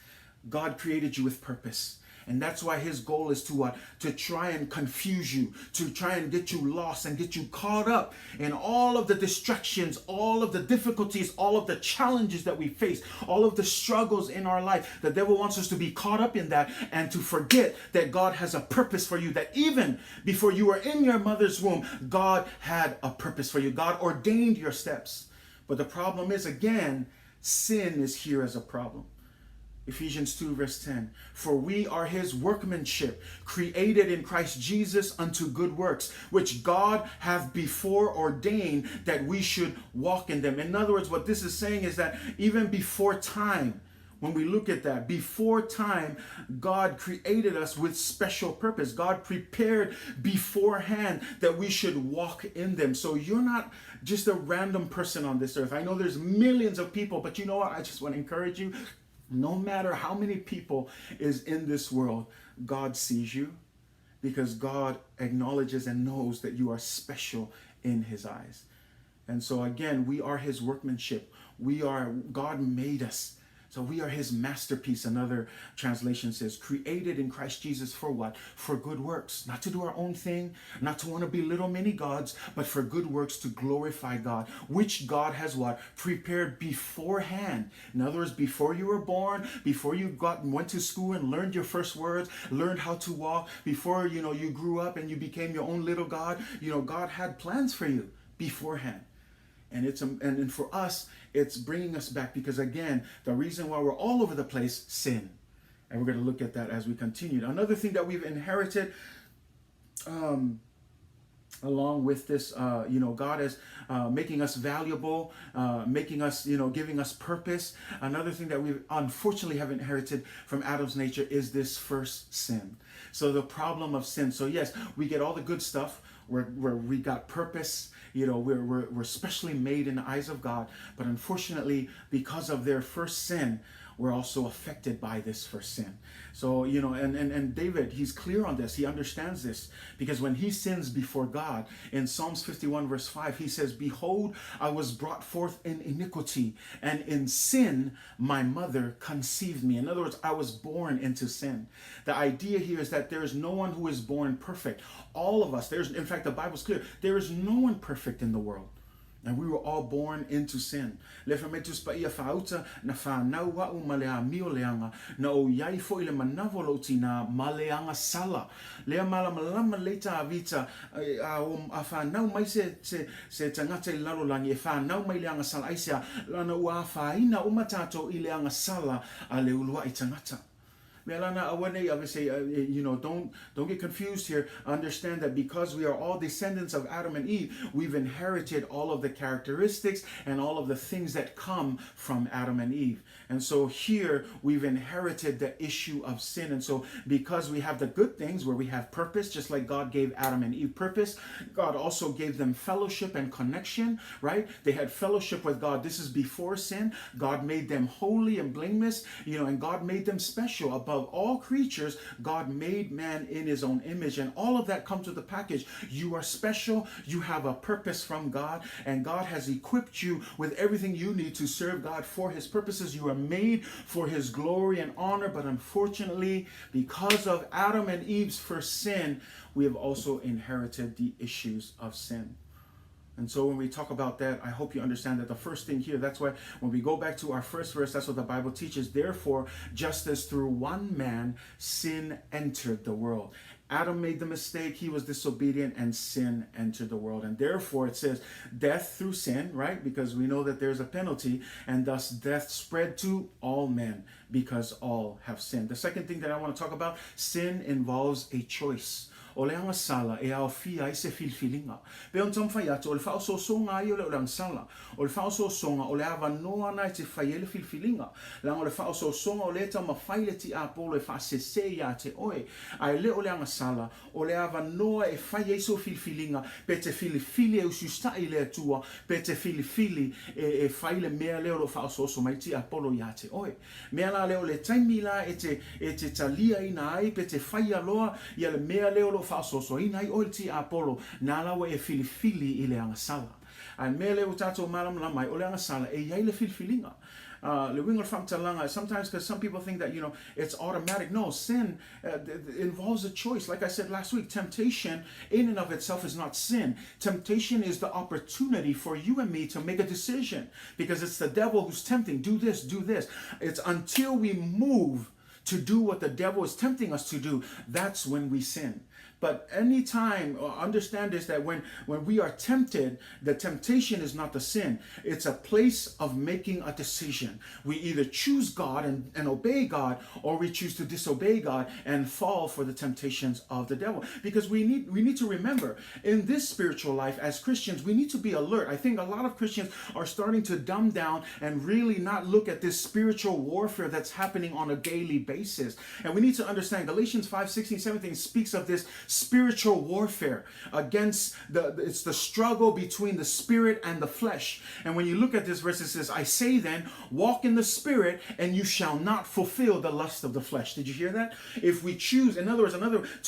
God created you with purpose. And that's why his goal is to what? To try and confuse you, to try and get you lost and get you caught up in all of the distractions, all of the difficulties, all of the challenges that we face, all of the struggles in our life. The devil wants us to be caught up in that and to forget that God has a purpose for you, that even before you were in your mother's womb, God had a purpose for you. God ordained your steps. But the problem is, again, sin is here as a problem. Ephesians 2 verse 10, for we are his workmanship, created in Christ Jesus unto good works, which God hath before ordained that we should walk in them. In other words, what this is saying is that even before time, when we look at that, before time, God created us with special purpose. God prepared beforehand that we should walk in them. So you're not just a random person on this earth. I know there's millions of people, but you know what? I just want to encourage you. No matter how many people is in this world, God sees you, because God acknowledges and knows that you are special in his eyes. And so again, we are his workmanship. God made us. So we are his masterpiece. Another translation says, created in Christ Jesus for what? For good works. Not to do our own thing, not to want to be little mini gods, but for good works to glorify God, which God has what? Prepared beforehand. In other words, before you were born, before you went to school and learned your first words, learned how to walk, before you grew up and you became your own little God, God had plans for you beforehand. And for us, it's bringing us back, because again, the reason why we're all over the place, sin. And we're going to look at that as we continue. Another thing that we've inherited along with this, God is making us valuable, making us, giving us purpose. Another thing that we unfortunately have inherited from Adam's nature is this first sin. So the problem of sin. So yes, we get all the good stuff where we got purpose. We're specially made in the eyes of God. But unfortunately, because of their first sin, we're also affected by this first sin. So, and David, he's clear on this. He understands this, because when he sins before God, in Psalms 51 verse 5, he says, behold, I was brought forth in iniquity, and in sin my mother conceived me. In other words, I was born into sin. The idea here is that there is no one who is born perfect. All of us, in fact, the Bible's clear. There is no one perfect in the world. And we were all born into sin. Le fametus pa ia fauta na fa naua u malea mioleanga na o yai fo ile manavoloti na maleanga sala. Lea malamalama leita avita a fa nau mai se tangata I lalolangi e fa nau mai leanga sala aisia lana ua fa ina umatato I leanga sala a le Ulua'i tangata. Obviously, don't get confused here. Understand that because we are all descendants of Adam and Eve, we've inherited all of the characteristics and all of the things that come from Adam and Eve. And so here we've inherited the issue of sin. And so because we have the good things where we have purpose, just like God gave Adam and Eve purpose, God also gave them fellowship and connection, right? They had fellowship with God. This is before sin. God made them holy and blameless, and God made them special above of all creatures, God made man in his own image, and all of that comes with the package. You are special, you have a purpose from God, and God has equipped you with everything you need to serve God for his purposes. You are made for his glory and honor, but unfortunately, because of Adam and Eve's first sin, we have also inherited the issues of sin. And so when we talk about that, I hope you understand that the first thing here, that's why when we go back to our first verse, that's what the Bible teaches. Therefore, just as through one man, sin entered the world. Adam made the mistake, he was disobedient, and sin entered the world. And therefore, it says death through sin, right? Because we know that there's a penalty, and thus death spread to all men because all have sinned. The second thing that I want to talk about, sin involves a choice. O le agasala e au fia I se filfilinga. Pe on tam fai atu o le whao so songa I o le agasala. O le whao so songa o le awa noa na te whai ele filfilinga. Lang o le whao so songa o le ta ma whai le ti apo le wha se se ia te oe. Ai le o le agasala o le awa noa e whai e so filfilinga. Pe te filifili e usustai le atua. Pe te filifili e whai le mea leo lo whao so so mai ti apolo ia te oe. Mea la leo le taimila e te talia ina ai pe te whai aloa ia le mea leo lo whaasoso ina I oil ti apolo na lawa e filifili I le agasala. Ai mele o tato malam lamai o le agasala e iai le filifilinga. Le wingal whamtalanga, sometimes because some people think that, you know, it's automatic. No, sin involves a choice. Like I said last week, temptation in and of itself is not sin. Temptation is the opportunity for you and me to make a decision because it's the devil who's tempting. Do this, do this. It's until we move to do what the devil is tempting us to do, that's when we sin. But anytime, understand this, that when we are tempted, the temptation is not the sin. It's a place of making a decision. We either choose God and obey God, or we choose to disobey God and fall for the temptations of the devil. Because we need to remember, in this spiritual life, as Christians, we need to be alert. I think a lot of Christians are starting to dumb down and really not look at this spiritual warfare that's happening on a daily basis. And we need to understand Galatians 5:16-17 speaks of this spiritual warfare against it's the struggle between the spirit and the flesh. And when you look at this verse, it says, I say then, walk in the spirit and you shall not fulfill the lust of the flesh. Did you hear that? If we choose, in other words,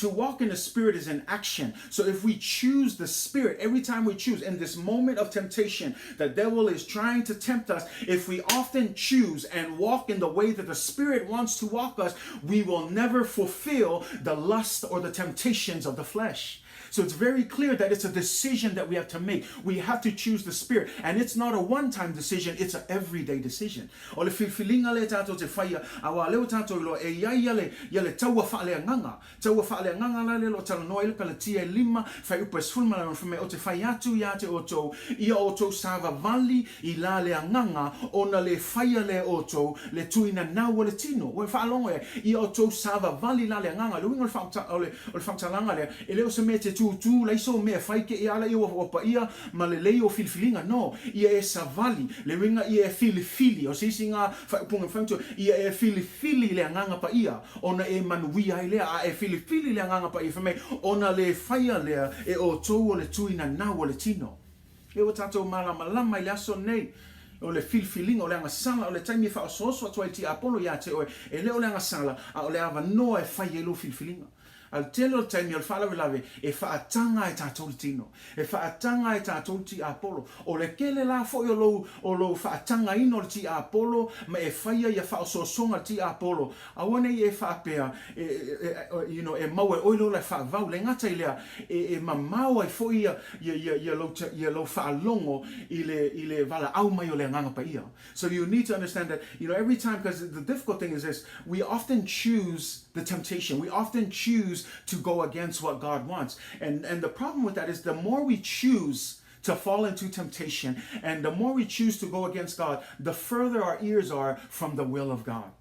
to walk in the spirit is an action. So if we choose the spirit, every time we choose in this moment of temptation, the devil is trying to tempt us. If we often choose and walk in the way that the spirit wants to walk us, we will never fulfill the lust or the temptations of the flesh. So it's very clear that it's a decision that we have to make. We have to choose the spirit. And it's not a one-time decision, it's an everyday decision. O le filfilinga le tato te whaia, awa leo tato ilo e iai le taua whaale nganga. Taua whaale nganga la le lo tala noa ilika le tia lima, whai upa sfulma la nwhame o te whai atu ia te oto, ia oto sava vali I la le nganga, ona le whaia le oto, le tuina naua le tino. O whaalongo e, ia oto sava vali la le nganga, le wingo le whamtalanga le, e leo se me te tu lai so me fai ke ia la I o pa ia ma le lei o filfilinga no ia e savali le ringa ia e filifili o sisinga fa punga fanto ia e filifili le nganga pa ia ona e manuia ile a e filifili le nganga pa ia fa me ona le faia le e o to le tuina na o le tino e o tato malama ile aso nei o le filfilinga o le agasala o le taimi fa so atu ai ti apolo ia te o e le o le agasala a o le ava no e fai e lo filfilinga al telo taimi al fala velave e faatanga e tātou tino e faatanga e tātou ti apolo o le kele la fo o lo faatanga ino ti apolo ma e faia ia fa so songa ti apolo awane e faapea you know e mau e oilo le fa vau le ngata ile e mamau ai fo ia lo fa longo ile vala au mai o le nganga pa ia. So you need to understand that, you know, every time, because the difficult thing is this, we often choose the temptation. We often choose to go against what God wants. And the problem with that is the more we choose to fall into temptation and the more we choose to go against God, the further our ears are from the will of God.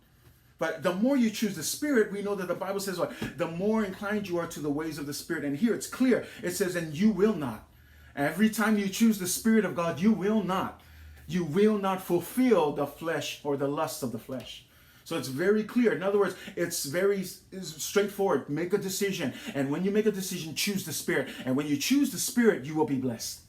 But the more you choose the Spirit, we know that the Bible says what? The more inclined you are to the ways of the Spirit. And here it's clear. It says, and you will not. Every time you choose the Spirit of God, you will not. You will not fulfill the flesh or the lust of the flesh. So it's very clear. In other words, it's very straightforward. Make a decision. And when you make a decision, choose the Spirit. And when you choose the Spirit, you will be blessed.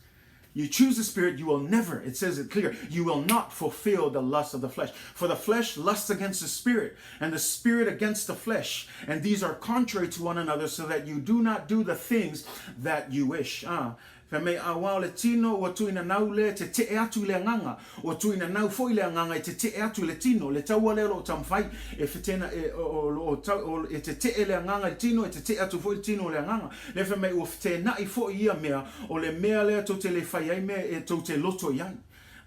You choose the Spirit, you will never, it says it clear, you will not fulfill the lust of the flesh. For the flesh lusts against the Spirit, and the Spirit against the flesh. And these are contrary to one another, so that you do not do the things that you wish. Whamei awa le tino o tuina nau le te te atu le nganga o tuina nau foi le nganga I te te atu le tino le taua le lo tamwhai e whetena e te te le nganga tino e te te atu foi tino le nganga le whamei o whetena I foi ia mea o le mea le to te le whai ai mea e to te loto iai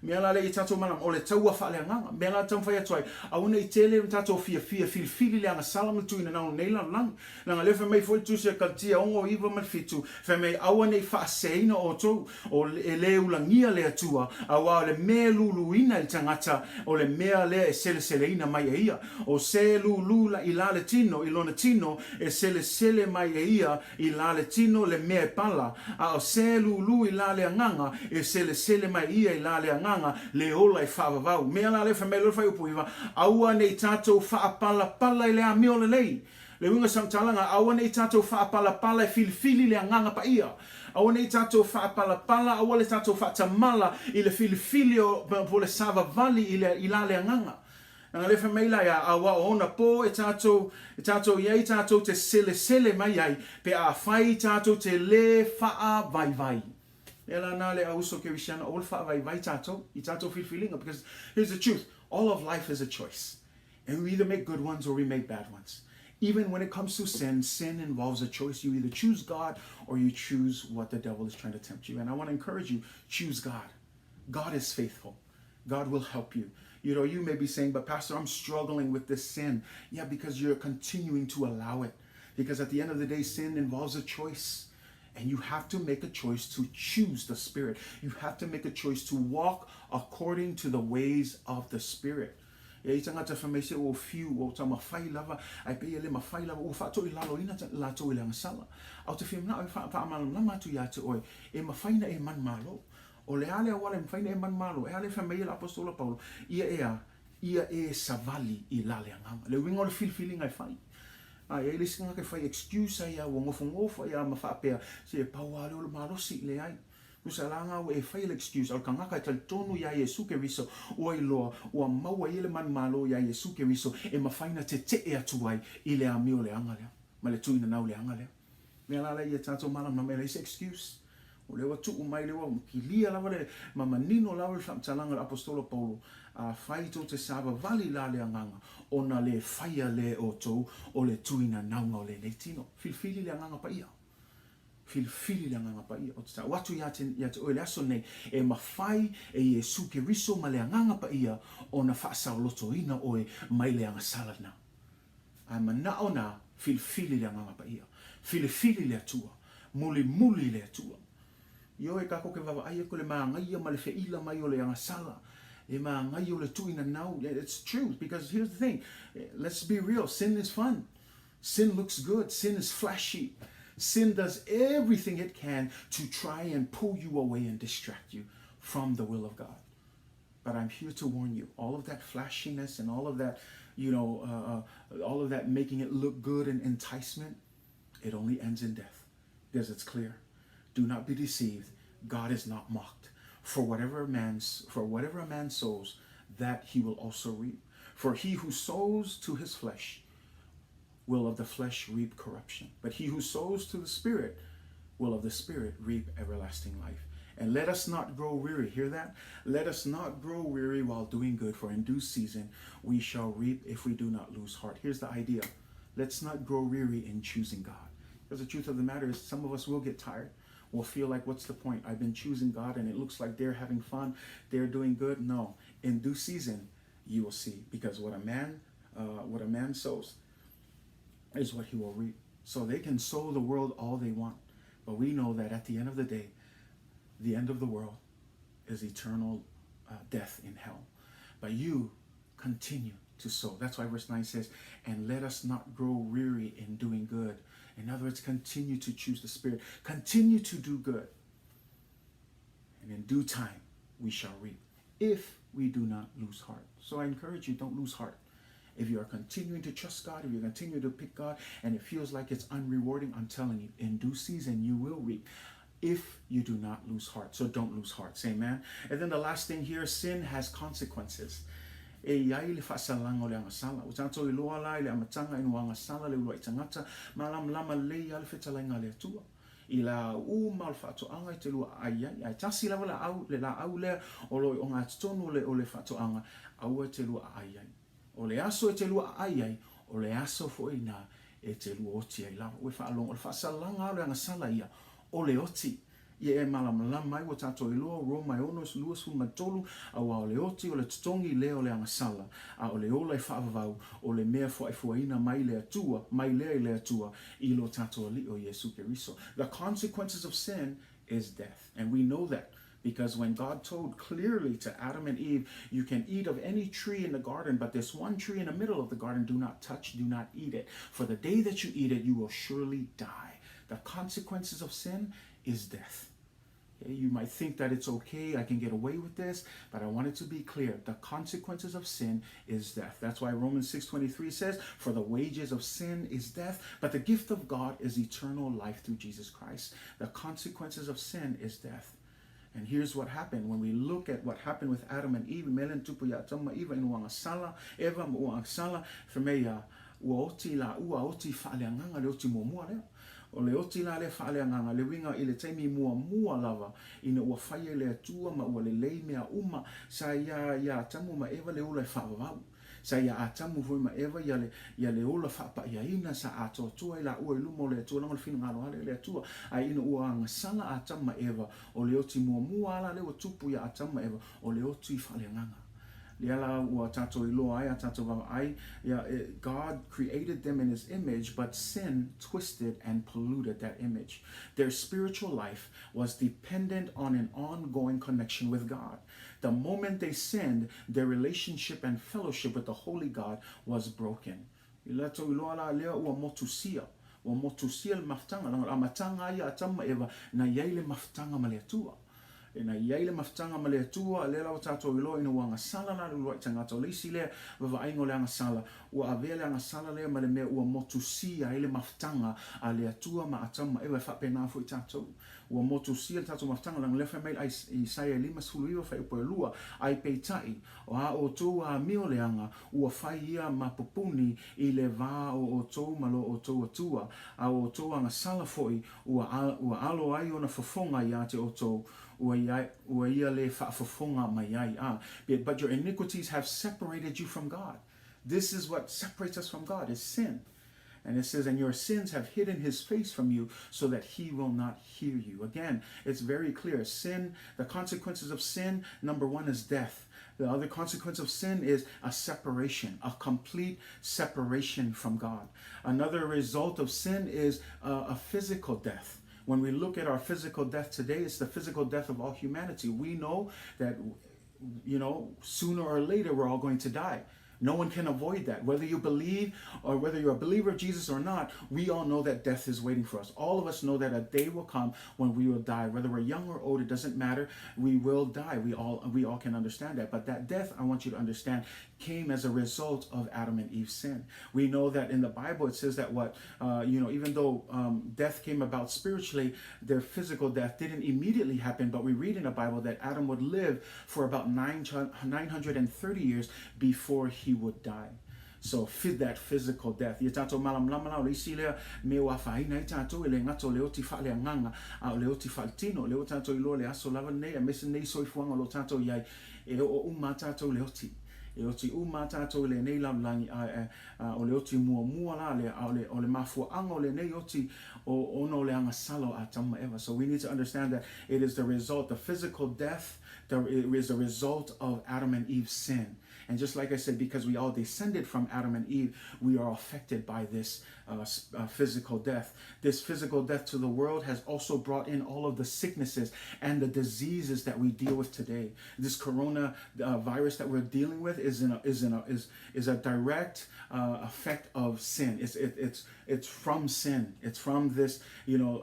mea la le I tato manam o le taua wha le nganga mea la tamwhai atuai auna I tele tato fili le Agasala tuina nau nei lang langa le whamei foi tu se kaltia ongo iwa malfitu whamei awa nei wha seina o tau o le ulangia le atua awa le mea luluina I tangata o le mea le e sele mai e ia o se lula I la le tino I lona tino e sele mai e ia I la le tino le mea pala a o se lulu I la le anganga e sele mai ia I la le anganga le ola I whaavavau mea la le whamei lo whai upuiwa awa nei tato whaapala I le a meo le lei le winga samtalanga awa nei tato whaapala e fili le anganga pa ia awa nei tato whaapala awa le tato whaatamala I le fili o po le sava vali I la le anganga nga le whamei la ia awa ona po e tato iai tato te sele mai ai pe a whai tato te le wha vai ela na le auso ke wishana ol wha vai tato I tato filinga because here's the truth all of life is a choice and we either make good ones or we make bad ones. Even when it comes to sin involves a choice. You either choose God or you choose what the devil is trying to tempt you. And I want to encourage you, choose God. God is faithful. God will help you. You know, you may be saying, but Pastor, I'm struggling with this sin. Yeah, because you're continuing to allow it. Because at the end of the day, sin involves a choice. And you have to make a choice to choose the Spirit. You have to make a choice to walk according to the ways of the Spirit. E tangata whamese o fiu o ta mawhai lava ai pe ele mawhai lava o whato I lalo ina lato I le Agasala au te whiam na o whaamalam lama atu ia te oe e mawhaina e man malo o le ale awale mawhaina e man malo e ale whamei la apostola Paulo ia e savali I la le anganga le winga o le filfilinga I whai ai le singa ke whai excuse ai a ngofo ai a mawhapea se e paua le o le malosi le ai Kusalanga o e whai le excuse al kangaka tal tonu ia Yesu ke riso o I loa o maua I le man malo ia Yesu ke riso e mawhaina te e atu ai I le amio le anga lea ma le tuina nau le anga lea mea la ia tato malam na me le excuse o le watu o mai le wa ki lia lava le mamanino lava le whamtalanga le apostola Paulo a whai to te sava vali la le anganga o na le whaia le o tou o le tuina naunga o le neitino filfili le anganga pa ia filfili le anganga pa ia o te watu ia te oe le aso nei e mawhai e Yesu ke riso ma le anganga pa ia o na whaasau loto ina oe mai le Agasala na a mana o na filfili le anganga pa ia filifili le atua muli le atua Io e kako ke wawa aia ko le maangaia ma le feila mai o le Agasala e maangai o le tuina nau it's true because here's the thing let's be real sin is fun sin looks good sin is flashy sin does everything it can to try and pull you away and distract you from the will of God but I'm here to warn you all of that flashiness and all of that all of that making it look good and enticement it only ends in death because it's clear do not be deceived God is not mocked for whatever a man sows that he will also reap for he who sows to his flesh will of the flesh reap corruption but he who sows to the Spirit will of the Spirit reap everlasting life and let us not grow weary hear that let us not grow weary while doing good for in due season we shall reap if we do not lose heart here's the idea let's not grow weary in choosing God because the truth of the matter is some of us will get tired we'll feel like what's the point I've been choosing God and it looks like they're having fun they're doing good no in due season you will see because what a man sows is what he will reap so they can sow the world all they want but we know that at the end of the day the end of the world is eternal death in hell but you continue to sow that's why verse 9 says and let us not grow weary in doing good in other words continue to choose the Spirit continue to do good and in due time we shall reap if we do not lose heart so I encourage you don't lose heart if you are continuing to trust God, if you continue to pick God, and it feels like it's unrewarding, I'm telling you, in due season, you will reap. If you do not lose heart. So don't lose hearts. Amen. And then the last thing here, sin has consequences. E iai le whaasalanga o le agasala. O tātou I loa lai le amatanga inu agasala le ulua'i tagata. Malam lama le ia le whetalainga le atua. I la ma le whaatoanga I te lua ai. Ai tasi lava la au lea o loi o ngā tonu o le whaatoanga. Aua te lua ai. O le aso e te lua ai. O le aso fo ina e te lua oti ai lava. O e whaalonga o le whaasalanga o le agasala ia. O le oti. Ia e malamalama mai o tātou I loa Roma onos luas fu matolu awa o le oti o le tutongi leo le agasala a o le ola I whaavavau o le mea fuaina mai le atua mai lea I le atua I lo tātou ali o Yesu Keriso. The consequences of sin is death, and we know that because when God told clearly to Adam and Eve, you can eat of any tree in the garden, but this one tree in the middle of the garden, do not touch, do not eat it. For the day that you eat it, you will surely die. The consequences of sin is death. You might think that it's okay, I can get away with this, but I want it to be clear. The consequences of sin is death. That's why Romans 6:23 says, for the wages of sin is death, but the gift of God is eternal life through Jesus Christ. The consequences of sin is death. And here's what happened. When we look at what happened with Adam and Eve, melen tupu ya tama Eva inu agasala, Eva mo agasala, femeia ua oti la ua oti whaaleanganga le oti muamua leo. O le oti la le whaaleanganga le winga I le taimi mua lava ina ua whaia le atua ma ua le lei mea uma sa ia tamu ma Eva le ula I whaavavau. Sa ia atamu fui ma Eva ia le ula whaapa ia ina sa ato atua I la ua ilumo le atua lango le whina ngalo hale le atua a ina ua angasala atamu ma Eva o le oti mua ala le ua tupu ia atamu ma Eva o le oti whaaleanganga. God created them in His image, but sin twisted and polluted that image. Their spiritual life was dependent on an ongoing connection with God. The moment they sinned, their relationship and fellowship with the Holy God was broken. Wa motusia le maftanga la matanga ia atama Eva na yai le maftanga maleatua. Ina yai le maftanga maleatua le la tātou ilo ina wanga sala na ulua'i tagata o le isi lea vava'aiga o le agasala ua avea le agasala lea ma le mea ua motusia ai le maftanga a le atua ma atama Eva e whapena fo'i tātou. Ua motusia le tātou maftanga lang lefa mai Isaia 5:10 fai upo e lua ai peitai o a o tou a mio leanga ua whai ia ma pupuni I le vā o tou malo o tou atua a o tou agasala fo'i ua alo ai ona fofonga ia te o tou ua ia le whaafofonga mai ai. But your iniquities have separated you from God. This is what separates us from God, is sin. And it says, and your sins have hidden His face from you so that He will not hear you. Again, it's very clear. Sin, the consequences of sin, number one is death. The other consequence of sin is a separation, a complete separation from God. Another result of sin is a physical death. When we look at our physical death today, it's the physical death of all humanity. We know that, sooner or later we're all going to die. No one can avoid that. Whether you believe or whether you're a believer of Jesus or not, we all know that death is waiting for us. All of us know that a day will come when we will die. Whether we're young or old, it doesn't matter. We will die. We all can understand that. But that death, I want you to understand, came as a result of Adam and Eve's sin. We know that in the Bible it says that even though death came about spiritually, their physical death didn't immediately happen. But we read in the Bible that Adam would live for about 930 years before he would die. So that physical death. Ia tātou malam lama o le isi lea me wa whaina I tātou ele ngato leo ti whaaleanganga a leo ti whaletino leo tātou iloa le aso lava nei a mesa nei soifuanga lo tātou iai e o uma tātou leo ti. E o ti uma tātou le nei lamlangi o le oti mua la o le mafuanga o le nei oti o ono le agasala a tama Eva. So we need to understand that it is the result, the physical death, it is the result of Adam and Eve's sin. And just like I said, because we all descended from Adam and Eve, we are affected by this physical death. This physical death to the world has also brought in all of the sicknesses and the diseases that we deal with today. This corona virus that we're dealing with is a direct effect of sin. It's from sin. It's from this,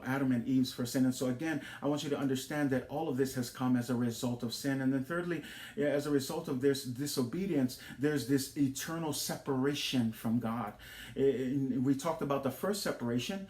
Adam and Eve's first sin. And so again, I want you to understand that all of this has come as a result of sin. And then thirdly, as a result of this disobedience, there's this eternal separation from God. We talk talked about the first separation,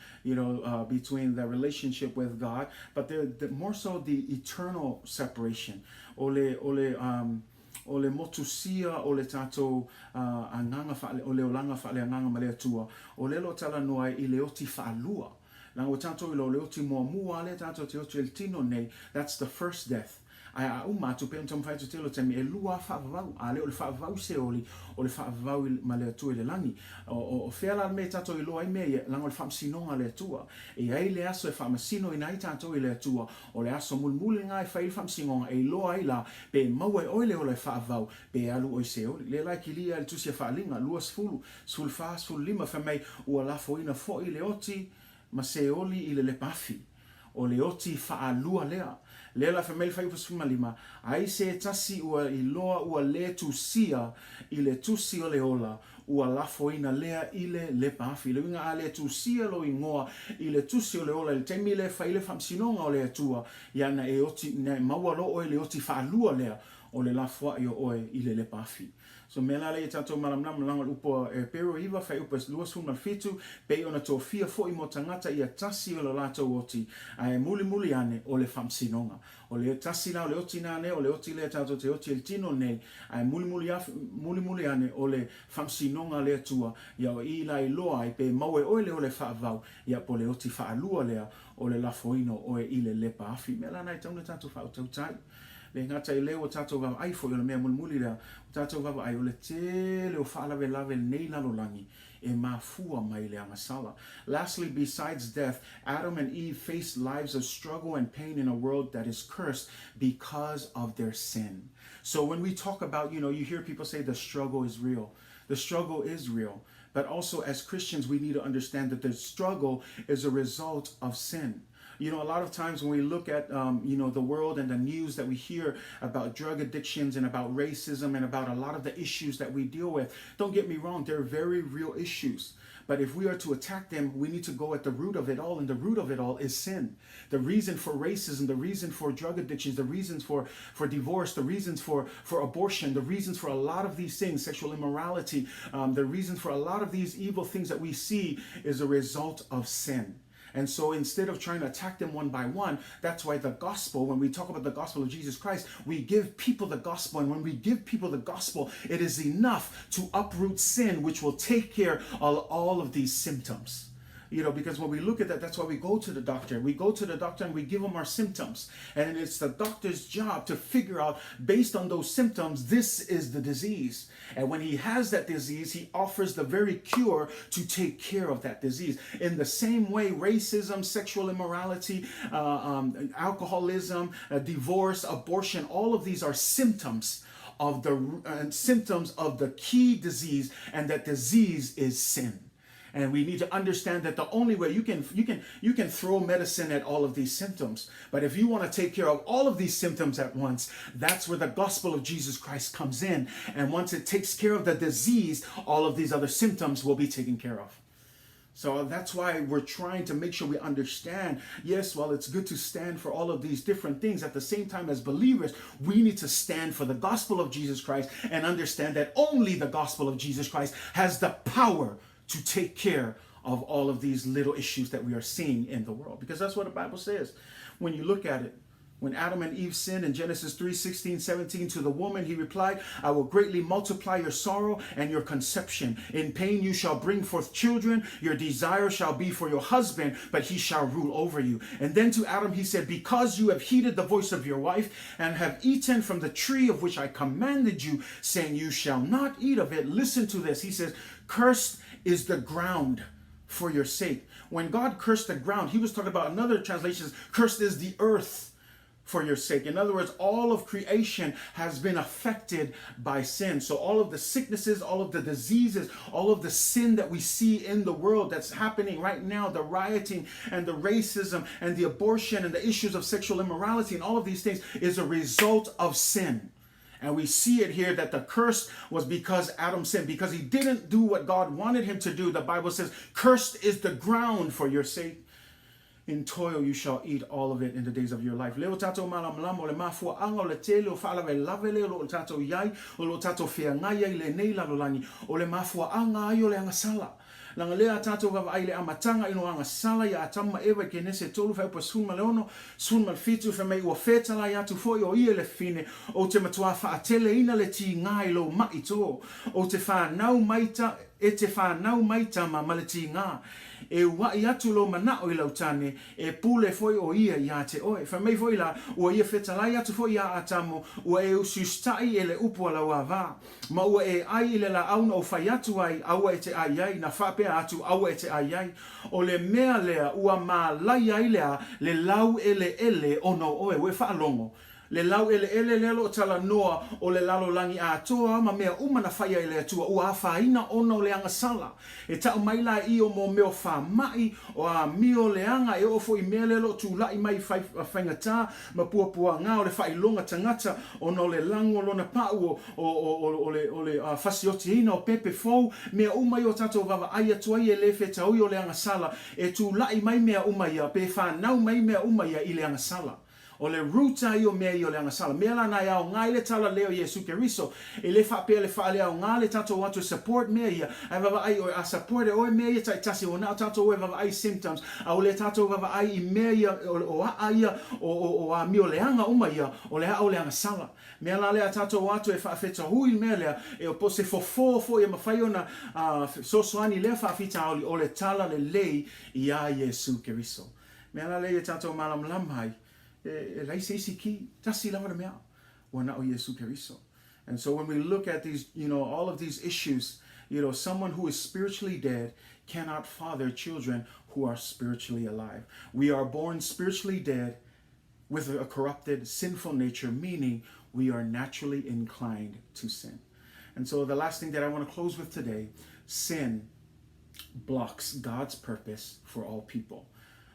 between the relationship with God, but the more so the eternal separation. O le motusia o le tatou anganga fa'ale o le olanga fa'ale anganga ma le atua o le lo tala noa I le oti fa'alua na o tatou I lo le oti moamua le tatou te oti el tino nei. That's the first death. Ai a uma tu pe untam fai tu telo temi e lua fa'avau a le o le fa'avau se oli o le fa'avau ma le atua I le langi o feala me tatou I loa I me langa o le fa'asinonga le atua e ai le aso e fa'amasino I nai tatou I le atua o le aso mulmuli ngai fai le fa'asinonga e loa I la pe maua o le fa'avau pe alu o se oli le lai ki lia le tusia fa'alinga lua sfulu sulfa sulima fa mai ua la foina fo I le oti ma se oli I le pafi o le oti fa'alua lea Lela fa mele fai pasuma lima ai se tasi ua I loa ua le tusia I le tusi o le ola ua lafoina lea I le pafi le winga a le tusia lo ingoa I le tusi o le ola le temi le fai le famsinonga o le atua iana e oti ne maua lo o le oti fa'alua lea o le lafoa I o oe I le pafi. So mela le tatou malamlam langa upo pero iwa fai upo lua suma fitu pe ona to fia fo I mo tangata ia tasi o le latou oti ai muli ane o le famsinonga o le tasi na o le oti nane o le oti le tatou te oti el tino nei ai muli ane o le famsinonga le atua ia o I la iloa ai pe maue o le fa'avau ia po le oti fa'alua lea o le lafoino o I le paafi mela nai tauna tatou fa'autautai le ngata I leo tatou vava ai fo I le mea mulmuli lea tatou vava ai o le tele o whaalave lave nei lalolangi e mafua mai le Agasala. Lastly, besides death, Adam and Eve faced lives of struggle and pain in a world that is cursed because of their sin. So when we talk about, you hear people say the struggle is real. The struggle is real. But also as Christians, we need to understand that the struggle is a result of sin. A lot of times when we look at, the world and the news that we hear about drug addictions and about racism and about a lot of the issues that we deal with, don't get me wrong, they're very real issues. But if we are to attack them, we need to go at the root of it all, and the root of it all is sin. The reason for racism, the reason for drug addictions, the reasons for divorce, the reasons for abortion, the reasons for a lot of these things, sexual immorality, the reasons for a lot of these evil things that we see is a result of sin. And so instead of trying to attack them one by one, that's why the gospel, when we talk about the gospel of Jesus Christ, we give people the gospel. And when we give people the gospel, it is enough to uproot sin, which will take care of all of these symptoms. Because when we look at that, that's why we go to the doctor. We go to the doctor and we give them our symptoms. And it's the doctor's job to figure out, based on those symptoms, this is the disease. And when he has that disease, he offers the very cure to take care of that disease. In the same way, racism, sexual immorality, alcoholism, divorce, abortion, all of these are symptoms of the key disease, and that disease is sin. And we need to understand that the only way you can throw medicine at all of these symptoms, but if you want to take care of all of these symptoms at once, that's where the gospel of Jesus Christ comes in. And once it takes care of the disease, all of these other symptoms will be taken care of. So that's why we're trying to make sure we understand, yes, while it's good to stand for all of these different things, at the same time as believers, we need to stand for the gospel of Jesus Christ and understand that only the gospel of Jesus Christ has the power to take care of all of these little issues that we are seeing in the world. Because that's what the Bible says. When you look at it, when Adam and Eve sinned in Genesis 3:16-17, to the woman he replied, I will greatly multiply your sorrow and your conception. In pain you shall bring forth children. Your desire shall be for your husband, but he shall rule over you. And then to Adam he said, because you have heeded the voice of your wife and have eaten from the tree of which I commanded you, saying you shall not eat of it. Listen to this. He says, cursed is the ground for your sake. When God cursed the ground, he was talking about, another translation, cursed is the earth for your sake. In other words, all of creation has been affected by sin. So all of the sicknesses, all of the diseases, all of the sin that we see in the world that's happening right now, the rioting and the racism and the abortion and the issues of sexual immorality and all of these things is a result of sin. And we see it here that the curse was because Adam sinned, because he didn't do what God wanted him to do. The Bible says, cursed is the ground for your sake. In toil you shall eat all of it in the days of your life. Leo tato malam o le mafua anga o le tele o fala ve lavele o tato yai o lo tato fia ngaya le nei la lolangi o le mafua anga ayo le Agasala. Langa lea tātou vava ai le amatanga ino Agasala ia atama ewa ke nese tolu fai pa sunma leono, sunma fitu fa mei ua fetala ia tu foi o ia le fine, o te matua fa atele ina le ti ngai lo mai tō, o te fa nau maita, e te fa nau maita ma le ti ngā. E wai atu lo manao I lautane, e pule foi o ia te oe. Fa mei foi la, ua ia fetalai atu foi ia atamo, ua e usustai e le upu ala ua vā. Ma ua e ai le la auna o fai atu ai, aua e te ai, na whapea atu, aua e te ai. O le mea lea, ua mā lai ai lea, le lau ele ono oe, ue wha longo. Le lau ele lelo tala noa o le lalo langi a toa ma mea umana whaia I le atua ua awhaina ono le Agasala. E tau maila I o mo meo wha mai o a mio le anga e ofo I mea lelo tu lai mai whaingata ma pua ngā o le whailonga tangata ono le lango lona pau o le whasioti ina o pepe fau mea umai o tato wawa ai atua I e le whetaui o le Agasala e tu lai mai mea umai a pe whanau mai mea umai a I le Agasala. O le ruta I o mea I o le Agasala. Mea la nai au ngai le tala leo Yesu Keriso. E le whapea le whaale au ngā le tato watu support mea ia. Ai wawa ai o a support e oe mea ia tai tasi o nao tato oe wawa ai symptoms. Au le tato wawa ai I mea ia o a ia o a mio leanga uma ia o le a o le Agasala. Mea la le a tato watu e whaafeta hui mea lea e o pose fofo ia mawhai ona sosoani le whaafita o le tala le lei I a Yesu Keriso. Mea la le e tato malam lamhai. Laisi isi ki tasi lava mea wana o Yesu Keriso. And so when we look at these, all of these issues, someone who is spiritually dead cannot father children who are spiritually alive. We are born spiritually dead with a corrupted, sinful nature, meaning we are naturally inclined to sin. And so the last thing that I want to close with today, sin blocks God's purpose for all people.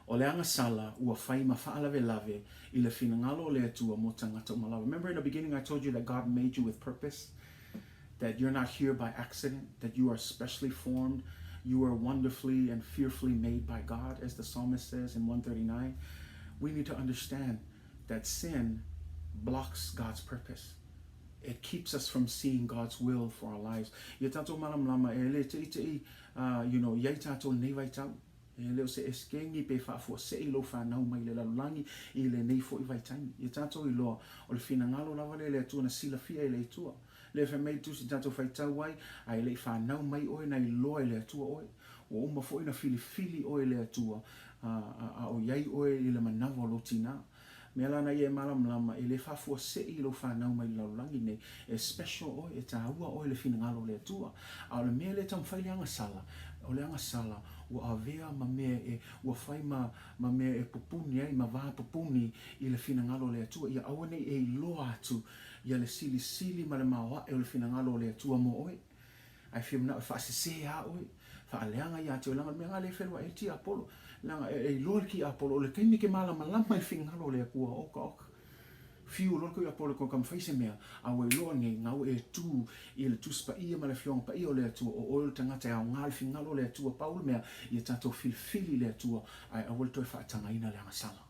O le Agasala ua whai mawhaalave lave I le finangalo le atua mo tangata o malawa. Remember in the beginning I told you that God made you with purpose? That you're not here by accident? That you are specially formed? You are wonderfully and fearfully made by God, as the psalmist says in 139. We need to understand that sin blocks God's purpose. It keeps us from seeing God's will for our lives. Ia tato malam lama e le te iai tato nei vai tau. E leo se eskengi pe whaafua se I lo whanau mai le lalulangi I le nei fo I vaitangi. I tātou I loa o le whinangalo lawa le atua na sila fia I le atua. Le wha mei tusi tātou whaitau ai, ai le whanau mai oe na I loa I le atua oe. O uma fo I na fili oe le atua a o iai oe I le manawa lo tina. Mea lana I e malam lama I le whaafua se I lo whanau mai le lalulangi nei. E special oe, e tāua oe le whinangalo le atua. A le mea le tamwhai le Agasala. O le Agasala ua avea ma mea e ua whai ma mea e pupuni ai ma vā pupuni I le finangalo le atua ia awane e loa atu ia le sili ma le maoa e le finangalo le atua mo oe ai whia mna whaasese a oe whaaleanga ia te o langa mea le whenua e ti Apollo langa e loa ki Apollo o le kaimi ke malama lama I finangalo le akua oka fiu loko I Apollo ko kam whaise mea a wai loa nge ngau e tu I le tuspa ia ma le whionga pa ia o le atua o oil tangata au ngā le fingalo le atua paulu mea ia tātou filfili le atua ai awal toi whaatangaina le Agasala.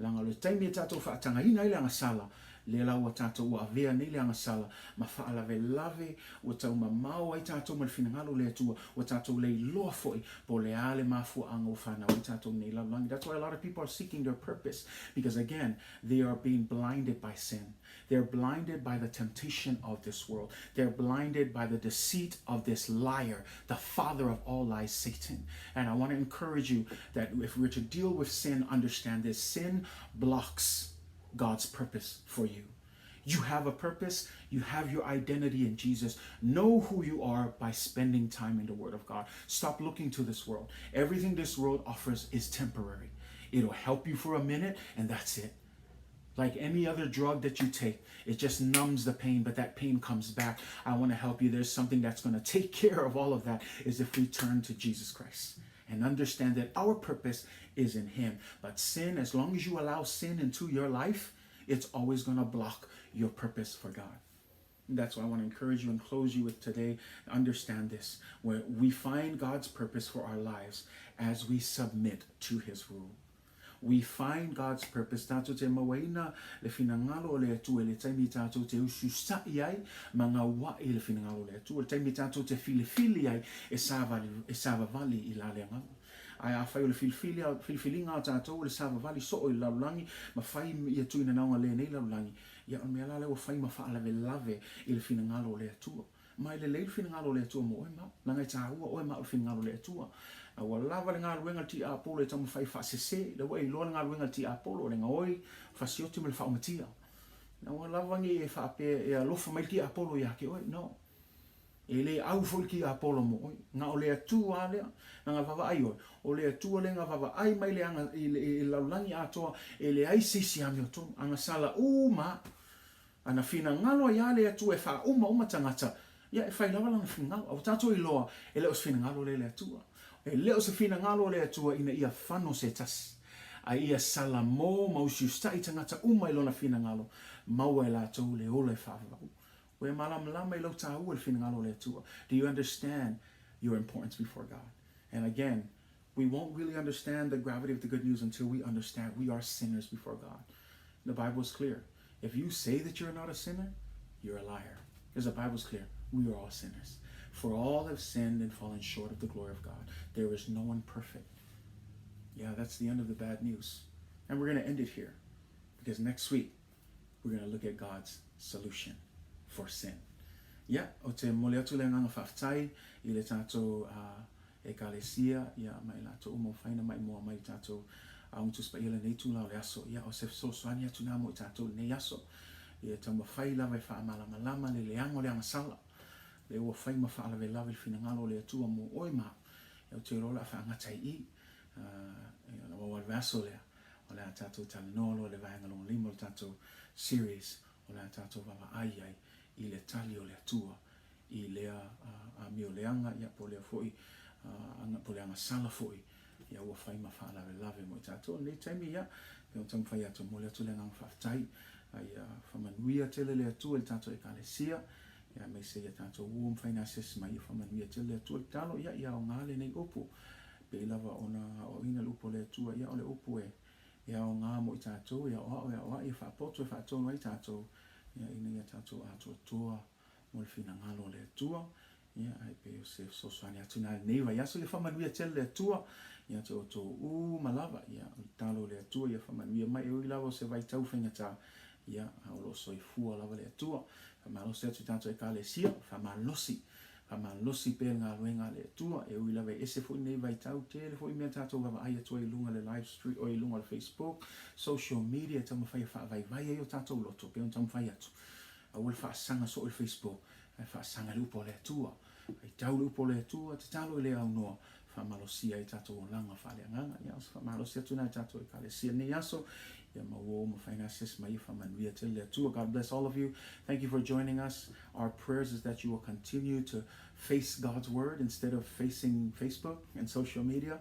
Langa le taimi e tātou whaatangaina I le Agasala le lau a tātou ua avea nei le Agasala ma whaalave lave ua tau ma mau ai tātou ma le finangalo le atua ua tātou le loa foi po le ale mafua anga o whanau I tātou nei laulangi. That's why a lot of people are seeking their purpose because again they are being blinded by sin. They're blinded by the temptation of this world. They're blinded by the deceit of this liar, the father of all lies, Satan. And I want to encourage you that if we're to deal with sin, understand this. Sin blocks God's purpose for you. You have a purpose. You have your identity in Jesus. Know who you are by spending time in the Word of God. Stop looking to this world. Everything this world offers is temporary. It'll help you for a minute and that's it. Like any other drug that you take, it just numbs the pain, but that pain comes back. I want to help you. There's something that's going to take care of all of that is if we turn to Jesus Christ and understand that our purpose is in Him. But sin, as long as you allow sin into your life, it's always going to block your purpose for God. And that's why I want to encourage you and close you with today. Understand this, where we find God's purpose for our lives as we submit to His rule. we find God's purpose. Tātou te mawaina le finangalo o le atua, le taimi tātou te ususai ai, mga wai le finangalo le atua, le taimi tātou te fili ai, e sava vali i la le ngalo. Ai a whai o le filifilinga o tātou, le sava vali so o i laulangi, ma whai i atu ina naunga le nei laulangi, ia on mea lale o whai ma wha lave i le finangalo le atua. Mai le leil finangalo le atua mo oi mau, langai tāhua oi mau le finangalo le atua. Wa lava le ngā ruenga ti a polo e tamu whai whaasese, le wai loa le ngā ruenga ti a polo, le ngā oi, whasioti me le whaomatia. Na wa lava ngi e whaape e alofa mai ki a polo i hake oi, no. E le au fol ki a polo mo oi, ngā o le atua lea, ngā wawa ai oi, o le atua le ngā wawa ai mai le anga i laulangi atoa, e le ai sisi ami o tonu, Agasala ma, ana fina ngalo ia le atua e wha uma tangata, ia e whai lawa langa fina ngalo, au tato i loa, e leo fina ngalo le atua. E leo se fina ngalo le atua ina ia whano se tasi. A ia sala mō mausiu stai tangata uma ilona fina ngalo. Maua e la tau le ole whawau. Ue malama i lau tāua le fina ngalo le atua. Do you understand your importance before God? And again, we won't really understand the gravity of the good news until we understand we are sinners before God. The Bible is clear. If you say that you're not a sinner, you're a liar. Because the Bible is clear. We are all sinners. For all have sinned and fallen short of the glory of God. There is no one perfect. Yeah, that's the end of the bad news. And we're going to end it here. Because next week, we're going to look at God's solution for sin. Yeah, o te mole atu le nganga whaftai, I le tātou ekalesia, yeah, mai lato umo whaina mai moa mai tātou untus pa ila nei tūla o le aso. Yeah, o se sosoani atu nā mo I tātou nei aso. Ia tau mawhai lawa I whaamalama le leango le Agasala. Le ua whai ma whaalawe lawe le finangalo le atua mo oi maa. E o te rola a whaangatai I. La wawa le aso lea. O le a tātou talinolo le vaengalonga limo le tātou series. O le a tātou wawa ai I le tali o le atua. I lea a mio leanga. Ia po lea foi. Po lea Agasala foi. Ia ua whai ma whaalawe lawe mo I tātou. Le taimi ia. Pe o tamu whai atu mo le atu le ngang whaftai. Ai whamanuia tele le atua le tātou ekalesia. Ia mai se ia tātou uom whaina ses mai I whamanuia tele le atua le talo. Ia o ngāle nei upu. Pe lava ona o ina le upo le atua. Ia o le upu e. Ia o ngā mo I tātou. Ia o ia whaapoto e whaatonu ai tātou. Ia ina ia tātou atua mo le fina ngalo le atua. Ia ai pe o se sosoani atu nā neiva. Ia so ia whamanuia tele le atua. Ia te o tō malava. Ia o talo le atua. Ia whamanuia mai o I lava o se vai tau whaingata. Ia o lo soi fua lava le atua. Whamalosi atu tātou ekalesia. Whamalosi pe ngā luenga le atua. E ui lawe ese fui nei vai tau tele. Fui mea tātou wawa ai atua I lunga le live stream. O I lunga le Facebook. Social media. Tamu whai vai o tātou loto. Pe on tamu whai atu. A ule whaasanga so o Facebook. Whaasanga le upo le atua. Ai tau le upo le atua. Te talo I le au noa. Whamalosi ai tātou o langa whale anganga. Ia whamalosi atu nai tātou ekalesia. Nei aso. God bless all of you. Thank you for joining us. Our prayers is that you will continue to face God's word instead of facing Facebook and social media.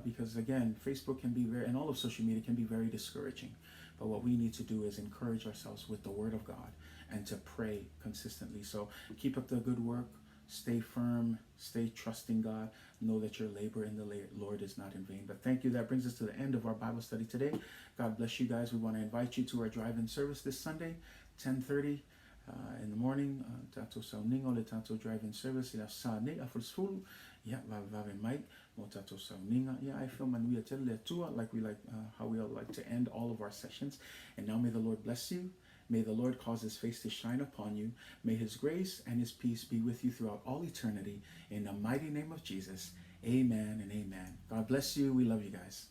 Because again, Facebook can be and all of social media can be very discouraging. But what we need to do is encourage ourselves with the word of God and to pray consistently. So keep up the good work. Stay firm, stay trusting God. Know that your labor in the Lord is not in vain. But thank you. That brings us to the end of our Bible study today. God bless you guys. We want to invite you to our drive-in service this Sunday, 10:30 in the morning. Tato sauningo le tato drive-in service. Ila sa ne afulsfulu. Ya vave mai mo tato sauninga. Ya I feel manuia tele le tua like how we all like to end all of our sessions. And now may the Lord bless you. May the Lord cause His face to shine upon you. May His grace and His peace be with you throughout all eternity. In the mighty name of Jesus, amen and amen. God bless you. We love you guys.